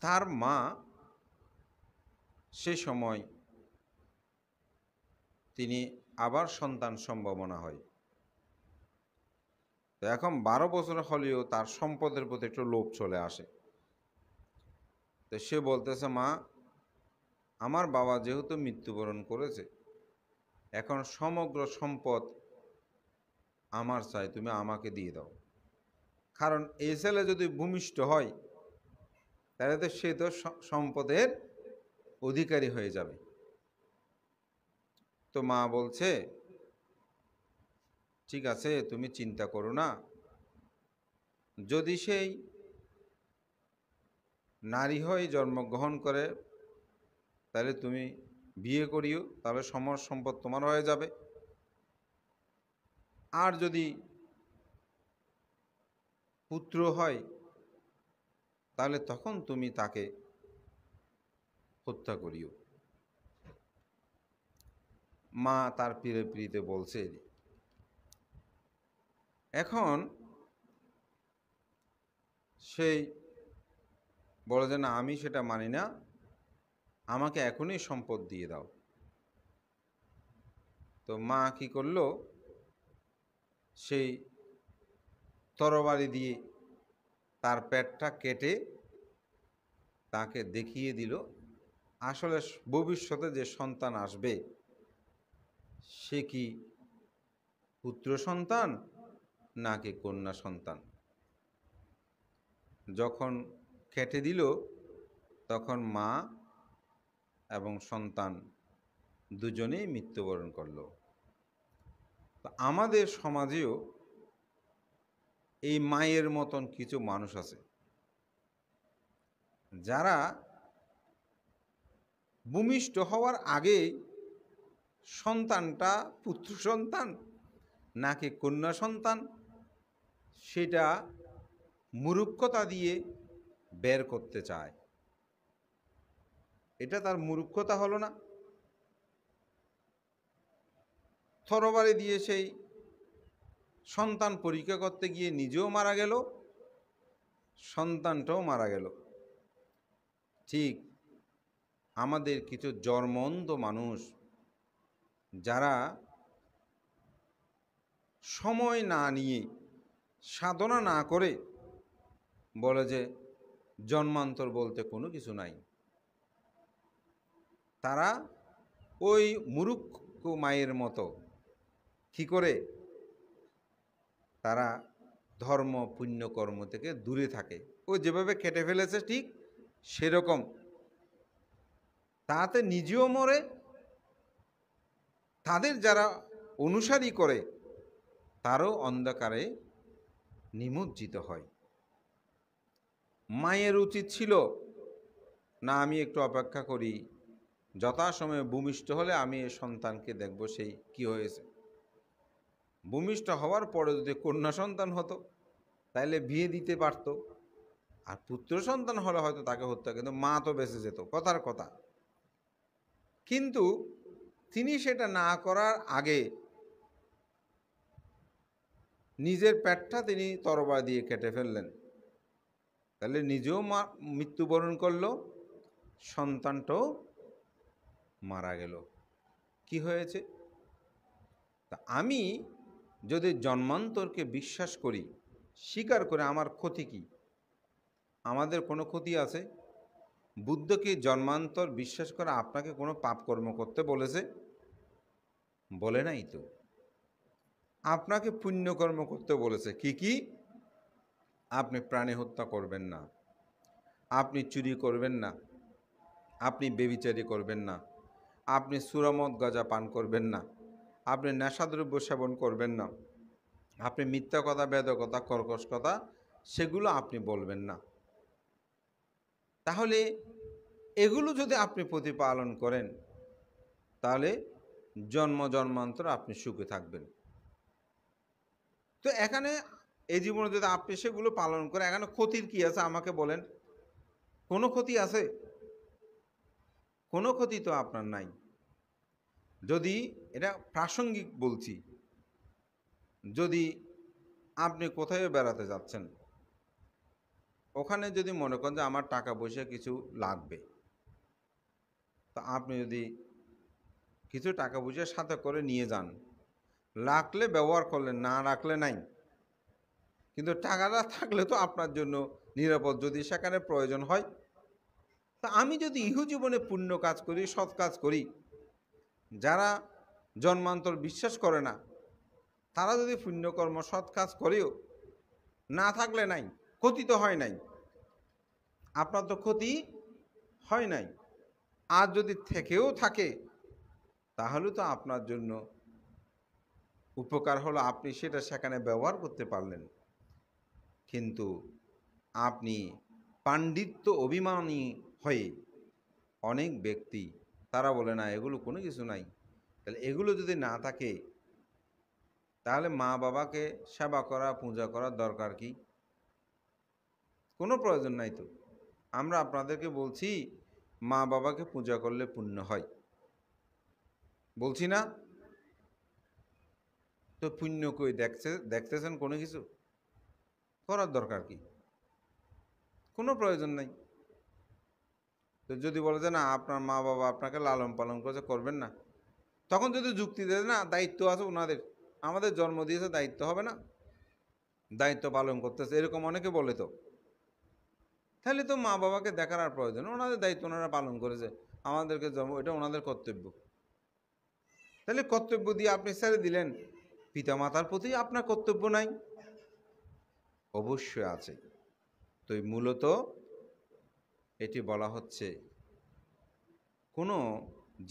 তার মা সে সময় তিনি আবার সন্তান সম্ভাবনা হয়। তো এখন 12 বছর হলেও তার সম্পদের প্রতি একটু লোভ চলে আসে। তো সে বলতেছে, মা, আমার বাবা যেহেতু মৃত্যুবরণ করেছে, এখন সমগ্র সম্পদ আমার চাই, তুমি আমাকে দিয়ে দাও। কারণ এই ছেলে যদি ভূমিষ্ঠ হয়, তাহলে তো সে তো সম্পদের অধিকারী হয়ে যাবে। তো মা বলছে, ঠিক আছে, তুমি চিন্তা করো না, যদি সেই নারী হয়ে জন্মগ্রহণ করে, তাহলে তুমি বিয়ে করিও, তাহলে সম্পদ তোমার হয়ে যাবে। আর যদি পুত্র হয়, তাহলে তখন তুমি তাকে হত্যা করিও। মা তার পিড়িতে বলছে। এখন সেই বলে যে না, আমি সেটা মানি না, আমাকে এখনই সম্পদ দিয়ে দাও। তো মা কি করলো, সেই তরবারি দিয়ে তার পেটটা কেটে তাকে দেখিয়ে দিল, আসলে ভবিষ্যতে যে সন্তান আসবে সে কি পুত্র সন্তান নাকি কন্যা সন্তান। যখন কেটে দিল, তখন মা এবং সন্তান দুজনেই মৃত্যুবরণ করল। তো আমাদের সমাজেও এই মায়ের মতন কিছু মানুষ আছে, যারা ভূমিষ্ঠ হওয়ার আগে সন্তানটা পুত্র সন্তান নাকি কন্যা সন্তান সেটা মূর্খতা দিয়ে বের করতে চায়। এটা তার মূর্খতা হলো না? তরবারি দিয়ে সেই সন্তান পরীক্ষা করতে গিয়ে নিজেও মারা গেল, সন্তানটাও মারা গেল। ঠিক আমাদের কিছু জন্মন্ধ মানুষ যারা সময় না নিয়ে, সাধনা না করে বলে যে জন্মান্তর বলতে কোনো কিছু নাই, তারা ওই মুরুক্ষ মায়ের মতো কি করে তারা ধর্ম পুণ্যকর্ম থেকে দূরে থাকে। ও যেভাবে কেটে ফেলেছে ঠিক সেরকম তাতে নিজেও মরে, তাদের যারা অনুসারী করে তারও অন্ধকারে নিমজ্জিত হয়। মায়ের উচিত ছিল না, আমি একটু অপেক্ষা করি, যথাসময়ে ভূমিষ্ঠ হলে আমি এই সন্তানকে দেখব সেই কি হয়েছে। ভূমিষ্ঠ হওয়ার পরে যদি কন্যা সন্তান হতো তাইলে বিয়ে দিতে পারত, আর পুত্র সন্তান হলে হয়তো তাকে হত্যা, কিন্তু মা তো বেঁচে যেত, কথার কথা। কিন্তু তিনি সেটা না করার আগে নিজের পেটটা তিনি তরবারি দিয়ে কেটে ফেললেন। তাহলে নিজেও মৃত্যুবরণ করলো, সন্তানটাও মারা গেল। কি হয়েছে? তা আমি যদি জন্মান্তরকে বিশ্বাস করি, স্বীকার করে, আমার ক্ষতি কি? আমাদের কোনো ক্ষতি আছে? বুদ্ধ কি জন্মান্তর বিশ্বাস করে আপনাকে কোনো পাপ কর্ম করতে বলেছে? বলে নাই তো। আপনাকে পুণ্যকর্ম করতে বলেছে। কি কি? আপনি প্রাণী হত্যা করবেন না, আপনি চুরি করবেন না, আপনি ব্যভিচারী করবেন না, আপনি সুরামদ গাঁজা পান করবেন না, আপনি নেশাদ্রব্য সেবন করবেন না, আপনি মিথ্যা কথা, বেদকথা, কর্কশ কথা সেগুলো আপনি বলবেন না। তাহলে এগুলো যদি আপনি প্রতিপালন করেন তাহলে জন্ম জন্মান্তর আপনি সুখে থাকবেন। তো এখানে এই জীবনে যদি আপনি সেগুলো পালন করেন, এখানে ক্ষতির কি আছে আমাকে বলেন? কোনো ক্ষতি আছে? কোনো ক্ষতি তো আপনার নাই। যদি এটা প্রাসঙ্গিক বলছি, যদি আপনি কোথায় বেড়াতে যাচ্ছেন, ওখানে যদি মনে করেন যে আমার টাকা পয়সা কিছু লাগবে, তো আপনি যদি কিছু টাকা পয়সা সাথে করে নিয়ে যান, রাখলে ব্যবহার করলেন, না রাখলে নাই। কিন্তু টাকাটা থাকলে তো আপনার জন্য নিরাপদ যদি সেখানে প্রয়োজন হয়। তা আমি যদি ইহজীবনে পুণ্য কাজ করি, সৎ কাজ করি, যারা জন্মান্তর বিশ্বাস করে না তারা যদি পুণ্যকর্ম সৎ কাজ করেও, না থাকলে নাই, ক্ষতি তো হয় নাই, আপনার তো ক্ষতি হয় নাই। আর যদি থেকেও থাকে তাহলে তো আপনার জন্য উপকার হলো, আপনি সেটা সেখানে ব্যবহার করতে পারলেন। কিন্তু আপনি পাণ্ডিত্য অভিমানী হয়ে অনেক ব্যক্তি তারা বলে না এগুলো কোনো কিছু নাই। তাহলে এগুলো যদি না থাকে তাহলে মা বাবাকে সেবা করা, পূজা করার দরকার কি? কোনো প্রয়োজন নাই তো। আমরা আপনাদেরকে বলছি মা বাবাকে পূজা করলে পুণ্য হয়, বলছি না? তো পুণ্য কই দেখতেছেন কোনো কিছু? করার দরকার কি? কোনো প্রয়োজন নাই। তো যদি বলে যে না আপনার মা বাবা আপনাকে লালন পালন করেছে, করবেন না, তখন যদি যুক্তি দেয় না দায়িত্ব আছে ওনাদের, আমাদের জন্ম দিয়েছে দায়িত্ব হবে না, দায়িত্ব পালন করতেছে, এরকম অনেকে বলে, তো তাহলে তো মা বাবাকে দেখার আর প্রয়োজন, ওনাদের দায়িত্ব ওনারা পালন করেছে, আমাদেরকে জন্ম, এটা ওনাদের কর্তব্য। তাহলে কর্তব্য দিয়ে আপনি ছেড়ে দিলেন, পিতামাতার প্রতি আপনার কর্তব্য নাই? অবশ্যই আছে। তো মূলত এটি বলা হচ্ছে কোনো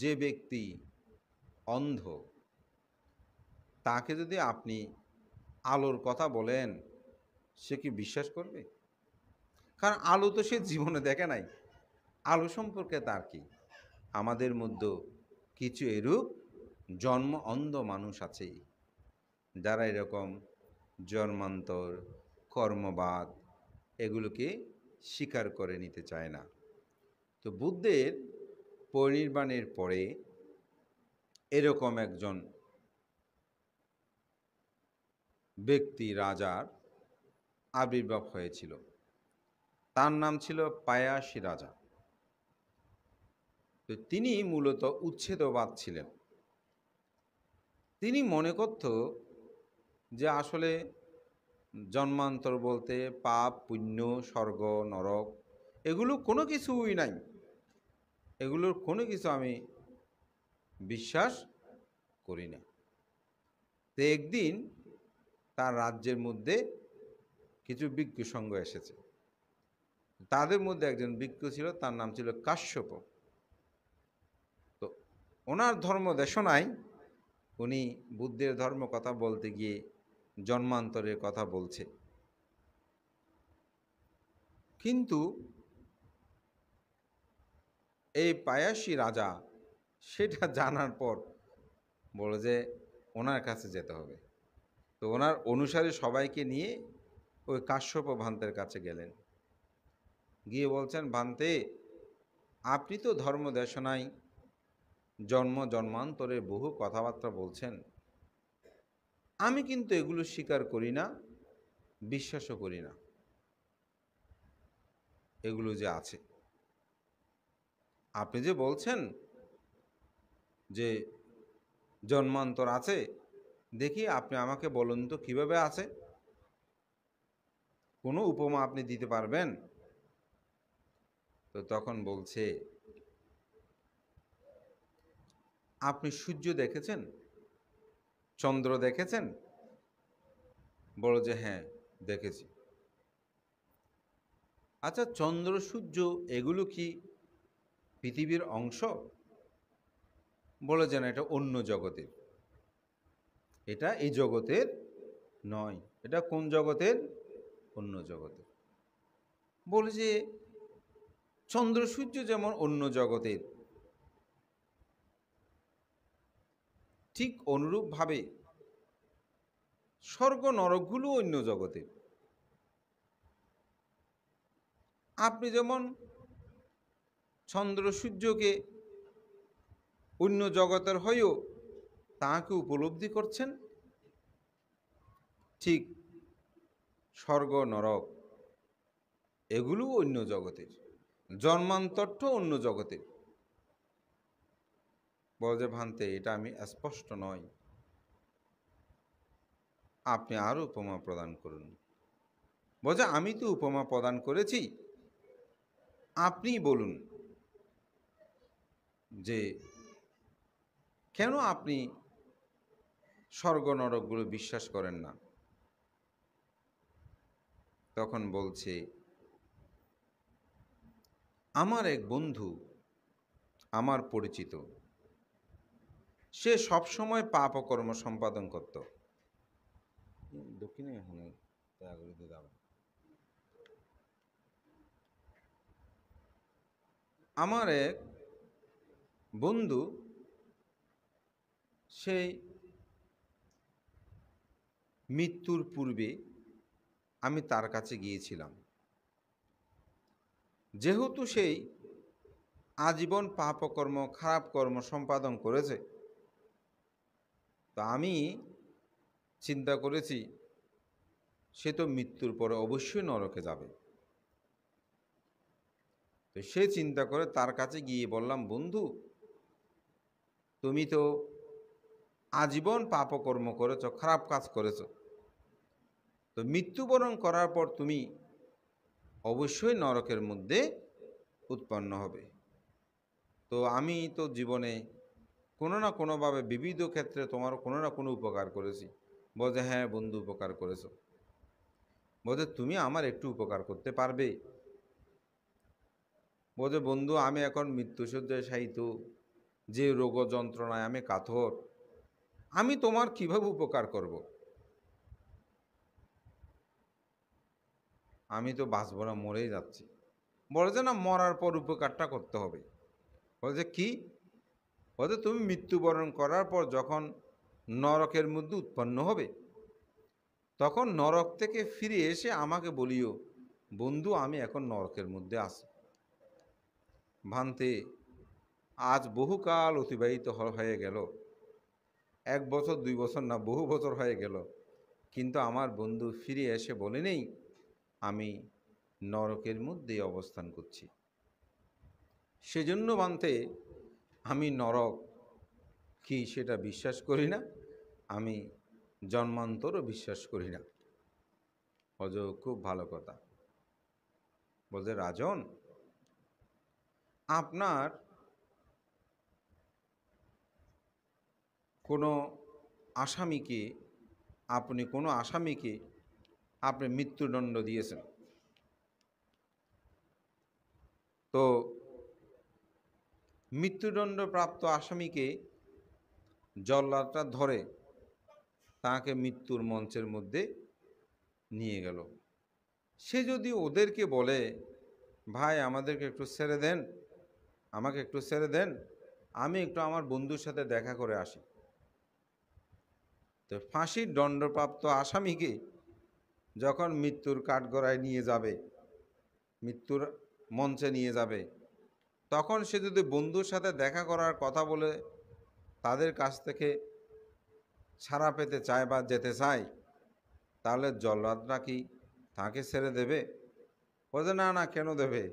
যে ব্যক্তি অন্ধ তাকে যদি আপনি আলোর কথা বলেন সে কি বিশ্বাস করবে? কারণ আলো তো সে জীবনে দেখে নাই, আলো সম্পর্কে তার কি? আমাদের মধ্যে কিছু এরূপ জন্ম অন্ধ মানুষ আছে যারা এরকম জন্মান্তর, কর্মবাদ এগুলোকে স্বীকার করে নিতে চায় না। তো বুদ্ধের পরিনির্বাণের পরে এরকম একজন ব্যক্তি রাজার আবির্ভাব হয়েছিল। তার নাম ছিল পায়াসী রাজা। তো তিনি মূলত উচ্ছেদবাদ ছিলেন। তিনি মনে করত যে আসলে জন্মান্তর বলতে পাপ পুণ্য স্বর্গ নরক এগুলো কোনো কিছুই নাই, এগুলোর কোনো কিছু আমি বিশ্বাস করি না। তো একদিন তার রাজ্যের মধ্যে কিছু ভিক্ষু সংঘ এসেছে। তাদের মধ্যে একজন ভিক্ষু ছিল, তার নাম ছিল কাশ্যপ। তো ওনার ধর্ম দেশনায় উনি বুদ্ধের ধর্ম কথা বলতে গিয়ে জন্মান্তরের কথা বলছে। কিন্তু এই পায়াসী রাজা সেটা জানার পর বলে যে ওনার কাছে যেতে হবে। তো ওনার অনুসারী সবাইকে নিয়ে ওই কাশ্যপ ভান্তের কাছে গেলেন। গিয়ে বলছেন, ভান্তে, আপনি তো ধর্ম দেশনায় জন্ম জন্মান্তরে বহু কথাবার্তা বলছেন, আমি কিন্তু এগুলো স্বীকার করি না, বিশ্বাসও করি না এগুলো যে আছে। আপনি যে বলছেন যে জন্মান্তর আছে, দেখি আপনি আমাকে বলুন তো কিভাবে আছে, কোনো উপমা আপনি দিতে পারবেন? তো তখন বলছে, আপনি সূর্য দেখেছেন, চন্দ্র দেখেছেন? বলো যে হ্যাঁ দেখেছি। আচ্ছা, চন্দ্র সূর্য এগুলো কি পৃথিবীর অংশ? বলে যে না, এটা অন্য জগতের, এটা এই জগতের নয়। এটা কোন জগতের? অন্য জগতের। বলে যে চন্দ্র সূর্য যেমন অন্য জগতের, ঠিক অনুরূপভাবে স্বর্গ নরকগুলো অন্য জগতের। আপনি যেমন চন্দ্র সূর্যকে অন্য জগতের হয়েও তাকে উপলব্ধি করছেন, ঠিক স্বর্গ নরক এগুলো অন্য জগতের, জন্মান্তরটাও অন্য জগতের। বলে যে ভান্তে, এটা আমি স্পষ্ট নয়, আপনি আরো উপমা প্রদান করুন। বলে যে আমি তো উপমা প্রদান করেছি, আপনি বলুন যে কেন আপনি স্বর্গ নরকগুলো বিশ্বাস করেন না? তখন বলছে, আমার এক বন্ধু, আমার পরিচিত, সে সবসময় পাপ ও কর্ম সম্পাদন করত। দক্ষিণে আমার এক বন্ধু, সেই মৃত্যুর পূর্বে আমি তার কাছে গিয়েছিলাম। যেহেতু সেই আজীবন পাপকর্ম খারাপ কর্ম সম্পাদন করেছে, তো আমি চিন্তা করেছি সে তো মৃত্যুর পরে অবশ্যই নরকে যাবে। তো সে চিন্তা করে তার কাছে গিয়ে বললাম, বন্ধু, তুমি তো আজীবন পাপকর্ম করেছো, খারাপ কাজ করেছো, তো মৃত্যুবরণ করার পর তুমি অবশ্যই নরকের মধ্যে উৎপন্ন হবে। তো আমি তো জীবনে কোনো না কোনোভাবে বিবিধ ক্ষেত্রে তোমার কোনো না কোনো উপকার করেছি। বলছে হ্যাঁ বন্ধু, উপকার করেছো। বলছে তুমি আমার একটু উপকার করতে পারবে? বলছে বন্ধু, আমি এখন মৃত্যুশয্যায় শায়িত, যে রোগ যন্ত্রণায় আমি কাতর, আমি তোমার কিভাবে উপকার করব? আমি তো বাঁচব না, মরেই যাচ্ছি। বলছে না, মরার পর উপকারটা করতে হবে। বলছে কি? বলছে তুমি মৃত্যুবরণ করার পর যখন নরকের মধ্যে উৎপন্ন হবে, তখন নরক থেকে ফিরে এসে আমাকে বলিও, বন্ধু আমি এখন নরকের মধ্যে আছি। ভান্তে, আজ বহুকাল অতিবাহিত হয়ে গেল, 1 বছর 2 বছর না, বহু বছর হয়ে গেল, কিন্তু আমার বন্ধু ফিরে এসে বলে নেই আমি নরকের মধ্যেই অবস্থান করছি। সেজন্য বান্তে আমি নরক কি সেটা বিশ্বাস করি না, আমি জন্মান্তরও বিশ্বাস করি না। অজ খুব ভালো কথা। বলছে রাজন, আপনার কোনো আসামিকে আপনি মৃত্যুদণ্ড দিয়েছেন, তো মৃত্যুদণ্ডপ্রাপ্ত আসামিকে জল্লাদটা ধরে তাকে মৃত্যুর মঞ্চের মধ্যে নিয়ে গেল। সে যদি ওদেরকে বলে ভাই আমাদেরকে একটু ছেড়ে দেন, আমাকে একটু ছেড়ে দেন, আমি একটু আমার বন্ধুর সাথে দেখা করে আসি, তো ফাঁসির দণ্ডপ্রাপ্ত আসামিকে যখন মৃত্যুর কাঠগড়ায় নিয়ে যাবে, মৃত্যুর মঞ্চে নিয়ে যাবে, তখন সে যদি বন্ধুর সাথে দেখা করার কথা বলে তাদের কাছ থেকে ছাড়া পেতে চায় বা যেতে চায়, তাহলে জল্লাদরা কি তাকে ছেড়ে দেবে? বলছে না না, কেন দেবে?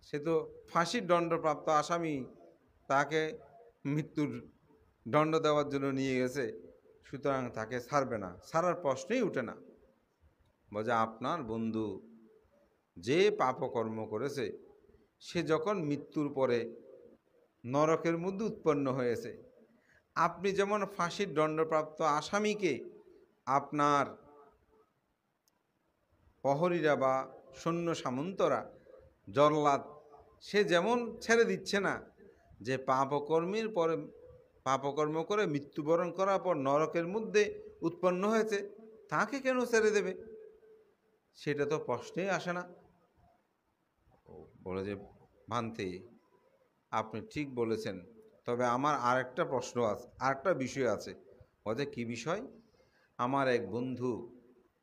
সে তো ফাঁসির দণ্ডপ্রাপ্ত আসামি, তাকে মৃত্যুর দণ্ড দেওয়ার জন্য নিয়ে গেছে, সুতরাং তাকে ছাড়বে না, ছাড়ার প্রশ্নই উঠে না। বলছে আপনার বন্ধু যে পাপকর্ম করেছে সে যখন মৃত্যুর পরে নরকের মধ্যে উৎপন্ন হয়েছে, আপনি যেমন ফাঁসির দণ্ডপ্রাপ্ত আসামিকে আপনার প্রহরীরা বা সৈন্য সামন্তরা, জল্লাদ, সে যেমন ছেড়ে দিচ্ছে না, যে পাপকর্ম করে মৃত্যুবরণ করার পর নরকের মধ্যে উৎপন্ন হয়েছে, তাকে কেন ছেড়ে দেবে? সেটা তো প্রশ্নেই আসে না। বলে যে ভান্তি, আপনি ঠিক বলেছেন, তবে আমার আরেকটা প্রশ্ন আছে, আরেকটা বিষয় আছে। বলে কি বিষয়? আমার এক বন্ধু,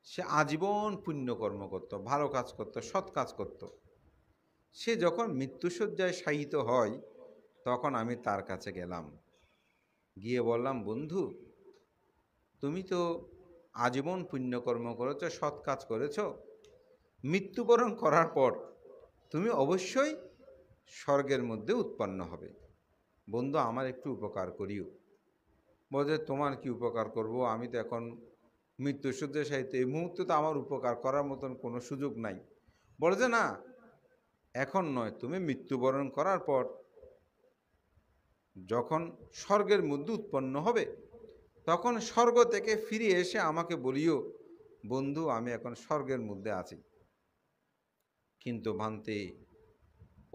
সে আজীবন পুণ্যকর্ম করত, ভালো কাজ করত, সৎ কাজ করত। সে যখন মৃত্যুশয্যায় শায়িত হয়, তখন আমি তার কাছে গেলাম, গিয়ে বললাম বন্ধু, তুমি তো আজীবন পুণ্যকর্ম করেছ, সৎ কাজ করেছ, মৃত্যুবরণ করার পর তুমি অবশ্যই স্বর্গের মধ্যে উৎপন্ন হবে। বন্ধু আমার একটু উপকার করিও। বলে তোমার কি উপকার করব, আমি তো এখন মৃত্যুশয্যায় শায়িত, এই মুহূর্তে তো আমার উপকার করার মতন কোনো সুযোগ নাই। বলে যে না, এখন নয়, তুমি মৃত্যুবরণ করার পর যখন স্বর্গের মধ্যে উৎপন্ন হবে, তখন স্বর্গ থেকে ফিরে এসে আমাকে বলিও বন্ধু আমি এখন স্বর্গের মধ্যে আছি। কিন্তু ভান্তে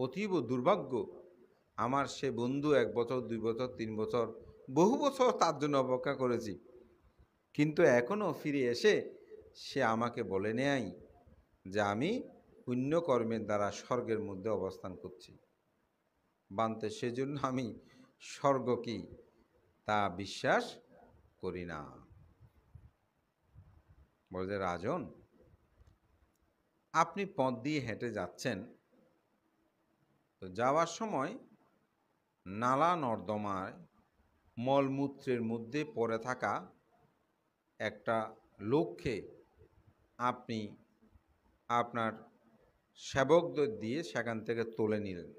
অতীব দুর্ভাগ্য, আমার সে বন্ধু 1 বছর 2 বছর 3 বছর বহু বছর তার জন্য অপেক্ষা করেছি, কিন্তু এখনও ফিরে এসে সে আমাকে বলে নেয় যে আমি পুণ্যকর্মের দ্বারা স্বর্গের মধ্যে অবস্থান করছি। বান্তে সেজন্য আমি স্বর্গ কি তা বিশ্বাস করি না। বলে রাজন, আপনি পথ দিয়ে হেঁটে যাচ্ছেন, তো যাওয়ার সময় নালা নর্দমায় মলমূত্রের মধ্যে পড়ে থাকা একটা লোককে আপনি আপনার সেবকদের দিয়ে সেখান থেকে তুলে নিলেন।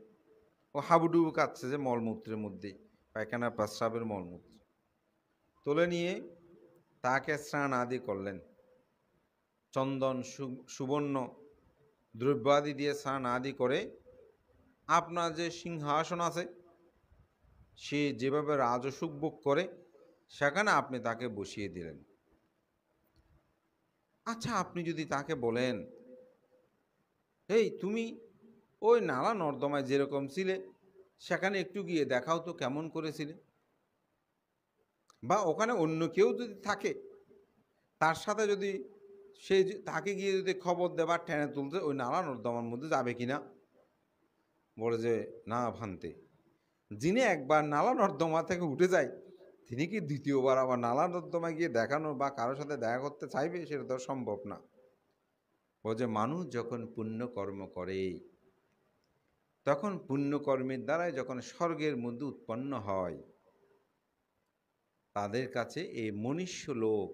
ও হাবুডুবু কাচ্ছে যে মলমূত্রের মধ্যে, পায়খানা প্রস্রাবের মলমূত্র, তুলে নিয়ে তাকে স্নান আদি করলেন, চন্দন সুবর্ণ দ্রব্যাদি দিয়ে স্নান আদি করে আপনার যে সিংহাসন আছে, সে যেভাবে রাজসুখ ভোগ করে সেখানে আপনি তাকে বসিয়ে দিলেন। আচ্ছা, আপনি যদি তাকে বলেন এই তুমি ওই নালা নর্দমায় যেরকম ছিলে সেখানে একটু গিয়ে দেখাও তো কেমন করেছিলে, বা ওখানে অন্য কেউ যদি থাকে তার সাথে যদি সে তাকে গিয়ে যদি খবর দেবার টেনে তুলতে ওই নালা নর্দমার মধ্যে যাবে কিনা? বলে যে না ভান্তে, যিনি একবার নালা নর্দমা থেকে উঠে যায় তিনি কি দ্বিতীয়বার আবার নালা নর্দমায় গিয়ে দেখানো বা কারোর সাথে দেখা করতে চাইবে? সেটা তো সম্ভব না। বলে যে মানুষ যখন পুণ্যকর্ম করে, তখন পুণ্যকর্মের দ্বারাই যখন স্বর্গের মধ্যে উৎপন্ন হয়, তাদের কাছে এই মনুষ্য লোক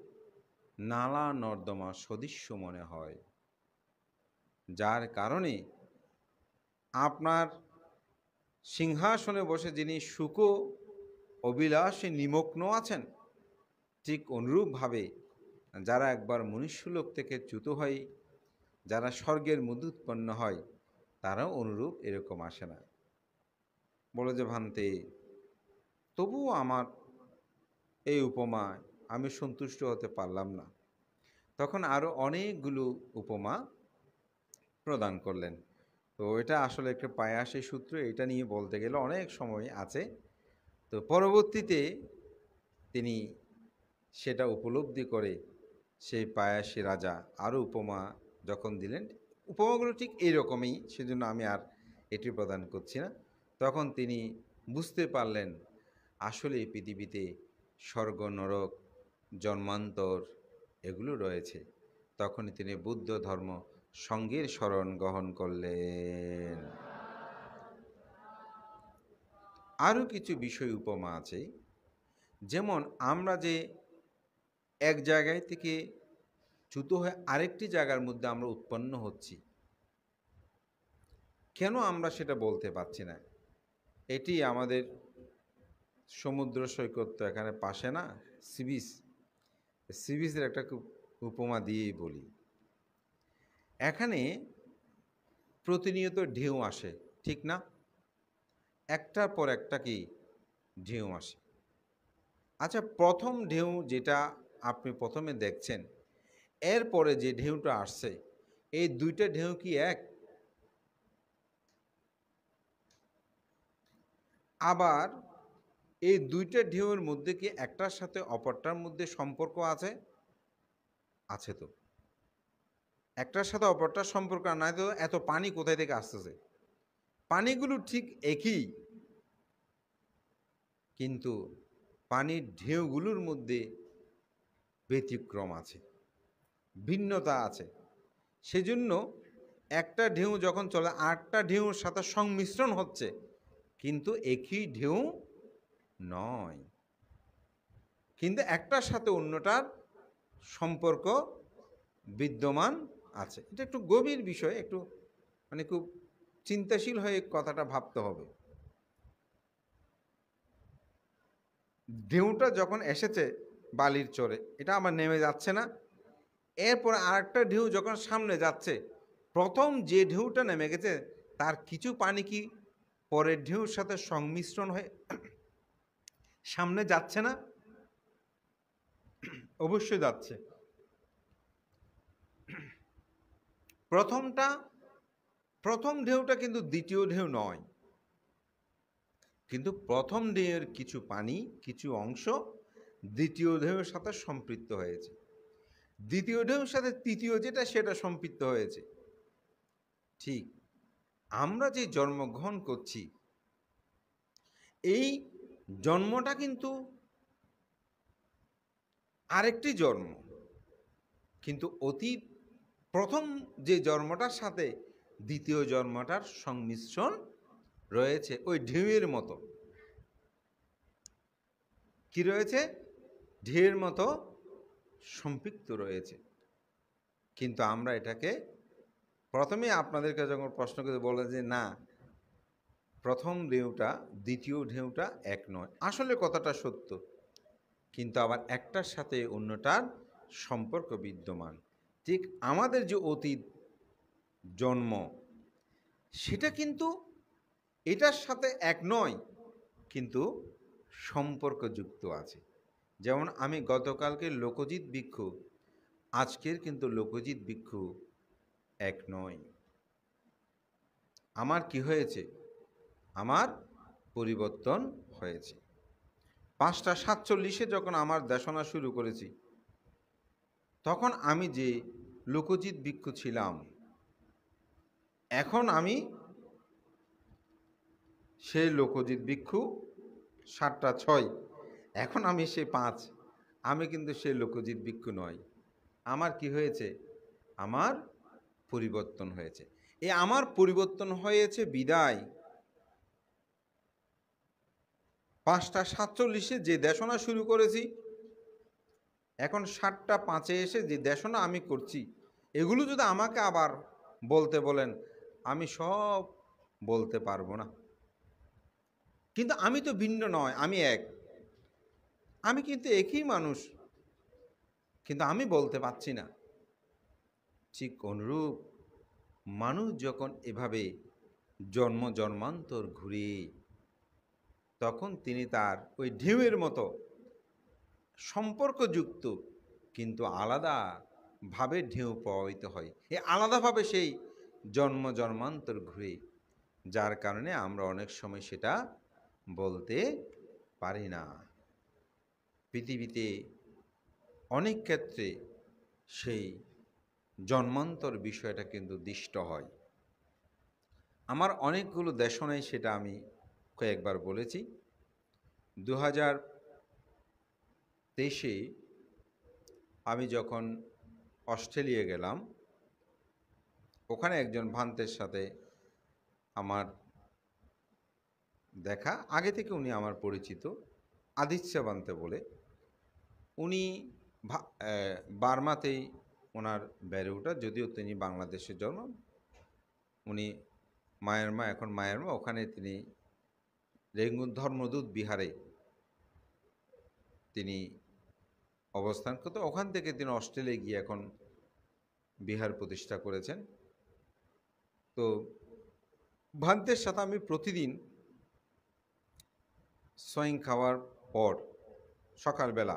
নালা নর্দমা সদৃশ্য মনে হয়, যার কারণে আপনার সিংহাসনে বসে যিনি সুখ অভিলাষে নিমগ্ন আছেন, ঠিক অনুরূপভাবে যারা একবার মনুষ্যলোক থেকে চ্যুত হয়, যারা স্বর্গের মধ্যে উৎপন্ন হয়, তারাও অনুরূপ এরকম আসে না। বলে যে ভান্তে, তবুও আমার এই উপমায় আমি সন্তুষ্ট হতে পারলাম না। তখন আরও অনেকগুলো উপমা প্রদান করলেন। তো এটা আসলে একটা পায়াসী সূত্র, এটা নিয়ে বলতে গেলে অনেক সময় আছে। তো পরবর্তীতে তিনি সেটা উপলব্ধি করে সেই পায়াসী রাজা আরও উপমা যখন দিলেন, উপমাগুলো ঠিক এইরকমই, সেজন্য আমি আর এটি প্রদান করছি না। তখন তিনি বুঝতে পারলেন আসলে এই পৃথিবীতে স্বর্গ নরক জন্মান্তর এগুলো রয়েছে। তখনই তিনি বুদ্ধ ধর্ম সঙ্গের শরণ গ্রহণ করলেন। আরও কিছু বিষয় উপমা আছে, যেমন আমরা যে এক জায়গায় থেকে চ্যুত হয়ে আরেকটি জায়গার মধ্যে আমরা উৎপন্ন হচ্ছি, কেন আমরা সেটা বলতে পারছি না? এটি আমাদের সমুদ্র সৈকত তো এখানে পাশে না, সি বিচের একটা উপমা দিয়েই বলি। এখানে প্রতিনিয়ত ঢেউ আসে, ঠিক না? একটার পর একটা কি ঢেউ আসে। আচ্ছা, প্রথম ঢেউ যেটা আপনি প্রথমে দেখছেন, এরপরে যে ঢেউটা আসছে, এই দুইটা ঢেউ কি এক? আবার এই দুইটা ঢেউয়ের মধ্যে কি একটার সাথে অপরটার মধ্যে সম্পর্ক আছে? আছে তো। একটার সাথে অপরটার সম্পর্ক নাই তো এত পানি কোথায় থেকে আসতেছে? পানিগুলো ঠিক একই, কিন্তু পানির ঢেউগুলোর মধ্যে ব্যতিক্রম আছে, ভিন্নতা আছে। সেজন্য একটা ঢেউ যখন চলে আটটা ঢেউর সাথে সংমিশ্রণ হচ্ছে, কিন্তু একই ঢেউ নয়, কিন্তু একটার সাথে অন্যটার সম্পর্ক বিদ্যমান আছে। এটা একটু গভীর বিষয়, একটু মানে খুব চিন্তাশীল হয়ে কথাটা ভাবতে হবে। ঢেউটা যখন এসেছে বালির চরে, এটা আবার নেমে যাচ্ছে না, এরপর আরেকটা ঢেউ যখন সামনে যাচ্ছে, প্রথম যে ঢেউটা নেমে গেছে তার কিছু পানি কি পরের ঢেউর সাথে সংমিশ্রণ হয়ে সামনে যাচ্ছে না? অবশ্যই যাচ্ছে। প্রথম ঢেউটা কিন্তু দ্বিতীয় ঢেউ নয়, কিন্তু প্রথম ঢেউয়ের কিছু পানি, কিছু অংশ দ্বিতীয় ঢেউয়ের সাথে সম্পৃক্ত হয়েছে, দ্বিতীয় ঢেউয়ের সাথে তৃতীয় যেটা সেটা সম্পৃক্ত হয়েছে। ঠিক আমরা যে জন্মগ্রহণ করছি, এই জন্মটা কিন্তু আরেকটি জন্ম, কিন্তু অতীত প্রথম যে জন্মটার সাথে দ্বিতীয় জন্মটার সংমিশ্রণ রয়েছে, ওই ঢেউয়ের মতো। কি রয়েছে? ঢেউয়ের মতো সম্পৃক্ত রয়েছে। কিন্তু আমরা এটাকে প্রথমে আপনাদেরকে যখন প্রশ্ন করে বলে যে না, প্রথম ঢেউটা দ্বিতীয় ঢেউটা এক নয়, আসলে কথাটা সত্য, কিন্তু আবার একটার সাথে অন্যটার সম্পর্ক বিদ্যমান। ঠিক আমাদের যে অতীত জন্ম, সেটা কিন্তু এটার সাথে এক নয়, কিন্তু সম্পর্কযুক্ত আছে। যেমন আমি গতকালকে লোকজিৎ ভিক্ষু, আজকের কিন্তু লোকজিৎ ভিক্ষু এক নয়। আমার কি হয়েছে? আমার পরিবর্তন হয়েছে। 5:47 যখন আমার দেশনা শুরু করেছি, তখন আমি যে লোকজিৎ ভিক্ষু ছিলাম, এখন আমি সেই লোকজিৎ ভিক্ষু 7:06, এখন আমি সে 5, আমি কিন্তু সেই লোকজিৎ ভিক্ষু নয়। আমার কি হয়েছে? আমার পরিবর্তন হয়েছে। এই আমার পরিবর্তন হয়েছে বিদায় 5:47 যে দেশনা শুরু করেছি, এখন ৭টা ৫-এ এসে যে দেশনা আমি করছি, এগুলো যদি আমাকে আবার বলতে বলেন, আমি সব বলতে পারবো না। কিন্তু আমি তো ভিন্ন নয়, আমি এক। আমি কিন্তু একই মানুষ, কিন্তু আমি বলতে পারছি না। ঠিক অনুরূপ মানুষ যখন এভাবে জন্ম জন্মান্তর ঘুরে, তখন তিনি তার ওই ঢেউয়ের মতো সম্পর্কযুক্ত কিন্তু আলাদা ভাবে ঢেউ প্রবাহিত হয়। এ আলাদাভাবে সেই জন্ম জন্মান্তর ঘুরে, যার কারণে আমরা অনেক সময় সেটা বলতে পারি না। পৃথিবীতে অনেক ক্ষেত্রে সেই জন্মান্তর বিষয়টা কিন্তু দৃষ্ট হয়। আমার অনেকগুলো দেশনায় সেটা আমি কয়েকবার বলেছি। 2023-এ আমি যখন অস্ট্রেলিয়া গেলাম, ওখানে একজন ভান্তের সাথে আমার দেখা। আগে থেকে উনি আমার পরিচিত, আদিচ্ছা বান্তে বলে। উনি বার্মাতেই ওনার বেড়ে ওঠা, যদিও তিনি বাংলাদেশে জন্ম। উনি মায়ানমা, এখন মায়ানমা, ওখানে তিনি রেঙ্গুন ধর্মদূত বিহারে তিনি অবস্থান করতে, ওখান থেকে তিনি অস্ট্রেলিয়া গিয়ে এখন বিহার প্রতিষ্ঠা করেছেন। তো ভান্তের সাথে আমি প্রতিদিন সোয়িং খাওয়ার পর সকালবেলা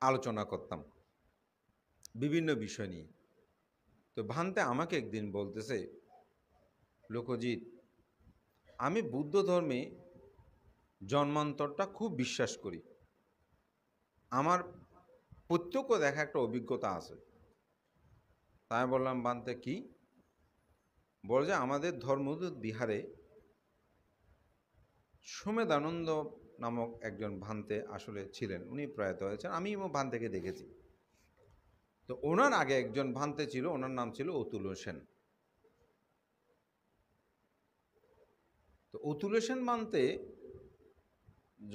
আলোচনা করতাম বিভিন্ন বিষয় নিয়ে। তো ভান্তে আমাকে একদিন বলতেছে, লোকজিৎ, আমি বুদ্ধ ধর্মে জন্মান্তরটা খুব বিশ্বাস করি, আমার প্রত্যক্ষ দেখা একটা অভিজ্ঞতা আছে। তাই বললাম, ভান্তে কি? বলে যে আমাদের ধর্মদূত বিহারে সুমেধানন্দ নামক একজন ভান্তে আসলে ছিলেন, উনি প্রয়াত হয়েছেন, আমি ভান্তেকে দেখেছি। তো ওনার আগে একজন ভান্তে ছিল, ওনার নাম ছিল অতুল সেন। তো অতুল সেন ভান্তে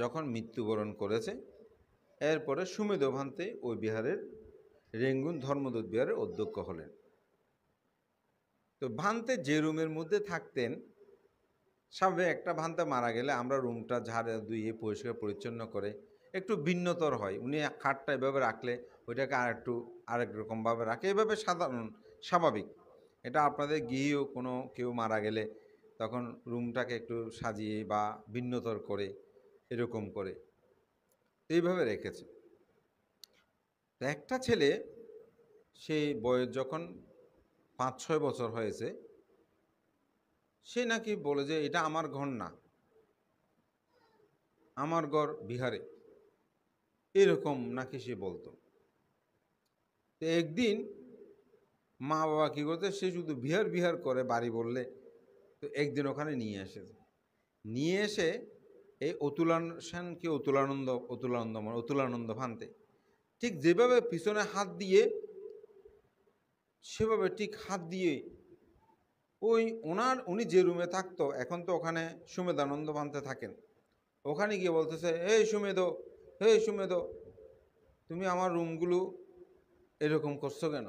যখন মৃত্যুবরণ করেছে, এরপরে সুমেধ ভান্তে ওই বিহারের রেঙ্গুন ধর্মদূত বিহারের অধ্যক্ষ হলেন। তো ভান্তে যে রুমের মধ্যে থাকতেন, স্বাভাবিক একটা ভান্তে মারা গেলে আমরা রুমটা ঝাড়ে ধুয়ে পরিষ্কার পরিচ্ছন্ন করে একটু ভিন্নতর হয়। উনি খাটটা এভাবে রাখলে ওইটাকে আরেক রকমভাবে রাখে, এভাবে সাধারণ স্বাভাবিক। এটা আপনাদের গৃহেও কোনো কেউ মারা গেলে তখন রুমটাকে একটু সাজিয়ে বা ভিন্নতর করে এরকম করে এইভাবে রেখেছে। তো একটা ছেলে, সেই বয়স যখন 5-6 বছর হয়েছে, সে নাকি বলে যে এটা আমার ঘর না, আমার ঘর বিহারে, এরকম নাকি সে বলতো। তো একদিন মা বাবা কী করতে, সে শুধু বিহার বিহার করে বাড়ি বললে, তো একদিন ওখানে নিয়ে এসে এই অতুলানন্দ ভান্তে ঠিক যেভাবে পিছনে হাত দিয়ে, সেভাবে ঠিক হাত দিয়ে উনি যে রুমে থাকতো, এখন তো ওখানে সুমেধানন্দ ভান্তে থাকেন, ওখানে গিয়ে বলতেছে, হে সুমেধ, তুমি আমার রুমগুলো এরকম করছো কেন?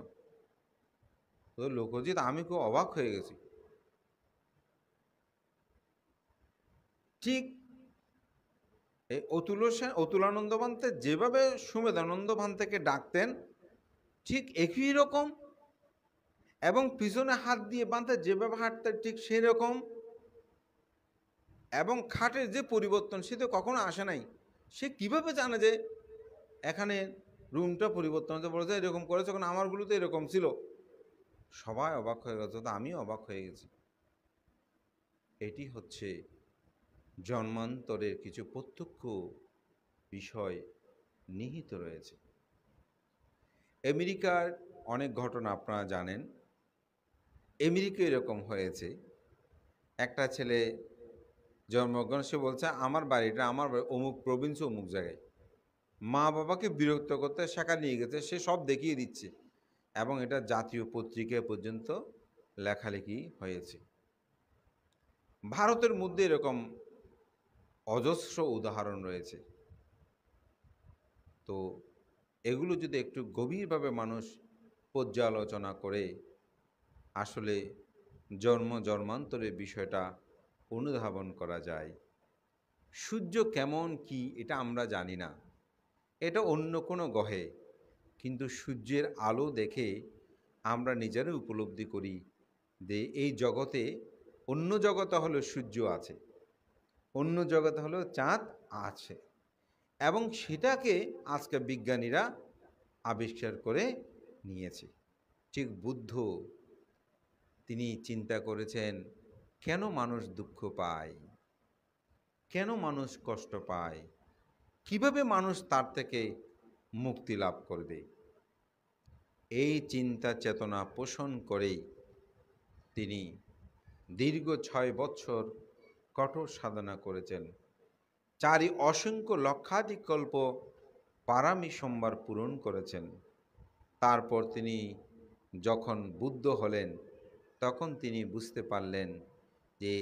তো লোকজিৎ, আমি খুব অবাক হয়ে গেছি। ঠিক এই অতুলানন্দ ভান্তে যেভাবে সুমেধানন্দ ভান্তেকে ডাকতেন, ঠিক একই রকম, এবং পিছনে হাত দিয়ে ভান্তে যেভাবে হাঁটতেন ঠিক সেই রকম, এবং খাটের যে পরিবর্তন সে তো কখনো আসে নাই। সে কিভাবে জানে যে এখানে রুমটা পরিবর্তন হতে বলেছে, এরকম করেছে, কারণ আমারগুলো তো এরকম ছিল। সবাই অবাক হয়ে গেছে, তো আমিও অবাক হয়ে গেছি। এটি হচ্ছে জন্মান্তরের কিছু প্রত্যক্ষ বিষয় নিহিত রয়েছে। আমেরিকার অনেক ঘটনা আপনারা জানেন। আমেরিকা এরকম হয়েছে, একটা ছেলে জন্মগ্রহণ, সে বলছে আমার বাড়ি অমুক প্রভিন্স, অমুক জায়গায়। মা বাবাকে বিরক্ত করতে সেখানে নিয়ে গেছে, সে সব দেখিয়ে দিচ্ছে, এবং এটা জাতীয় পত্রিকায় পর্যন্ত লেখালেখি হয়েছে। ভারতের মধ্যে এরকম অজস্র উদাহরণ রয়েছে। তো এগুলো যদি একটু গভীরভাবে মানুষ পর্যালোচনা করে আসলে জন্মান্তরের বিষয়টা অনুধাবন করা যায়। সূর্য কেমন কি এটা আমরা জানি না, এটা অন্য কোনো গ্রহে, কিন্তু সূর্যের আলো দেখে আমরা নিজেরাই উপলব্ধি করি যে এই জগতে, অন্য জগতে হলো সূর্য আছে, অন্য জগতে হলো চাঁদ আছে, এবং সেটাকে আজকে বিজ্ঞানীরা আবিষ্কার করে নিয়েছে। ঠিক বুদ্ধ, তিনি চিন্তা করেছেন কেন মানুষ দুঃখ পায়, কেন মানুষ কষ্ট পায়, কিভাবে মানুষ তার থেকে মুক্তি লাভ করবে। এই চিন্তা চেতনা পোষণ করেই তিনি দীর্ঘ 6 বছর কঠোর সাধনা করেছেন। চারি অসংখ্য লক্ষাধিক কল্প পারামি সোমবার পূরণ করেছেন। তারপর তিনি যখন বুদ্ধ হলেন, তখন তিনি বুঝতে পারলেন যে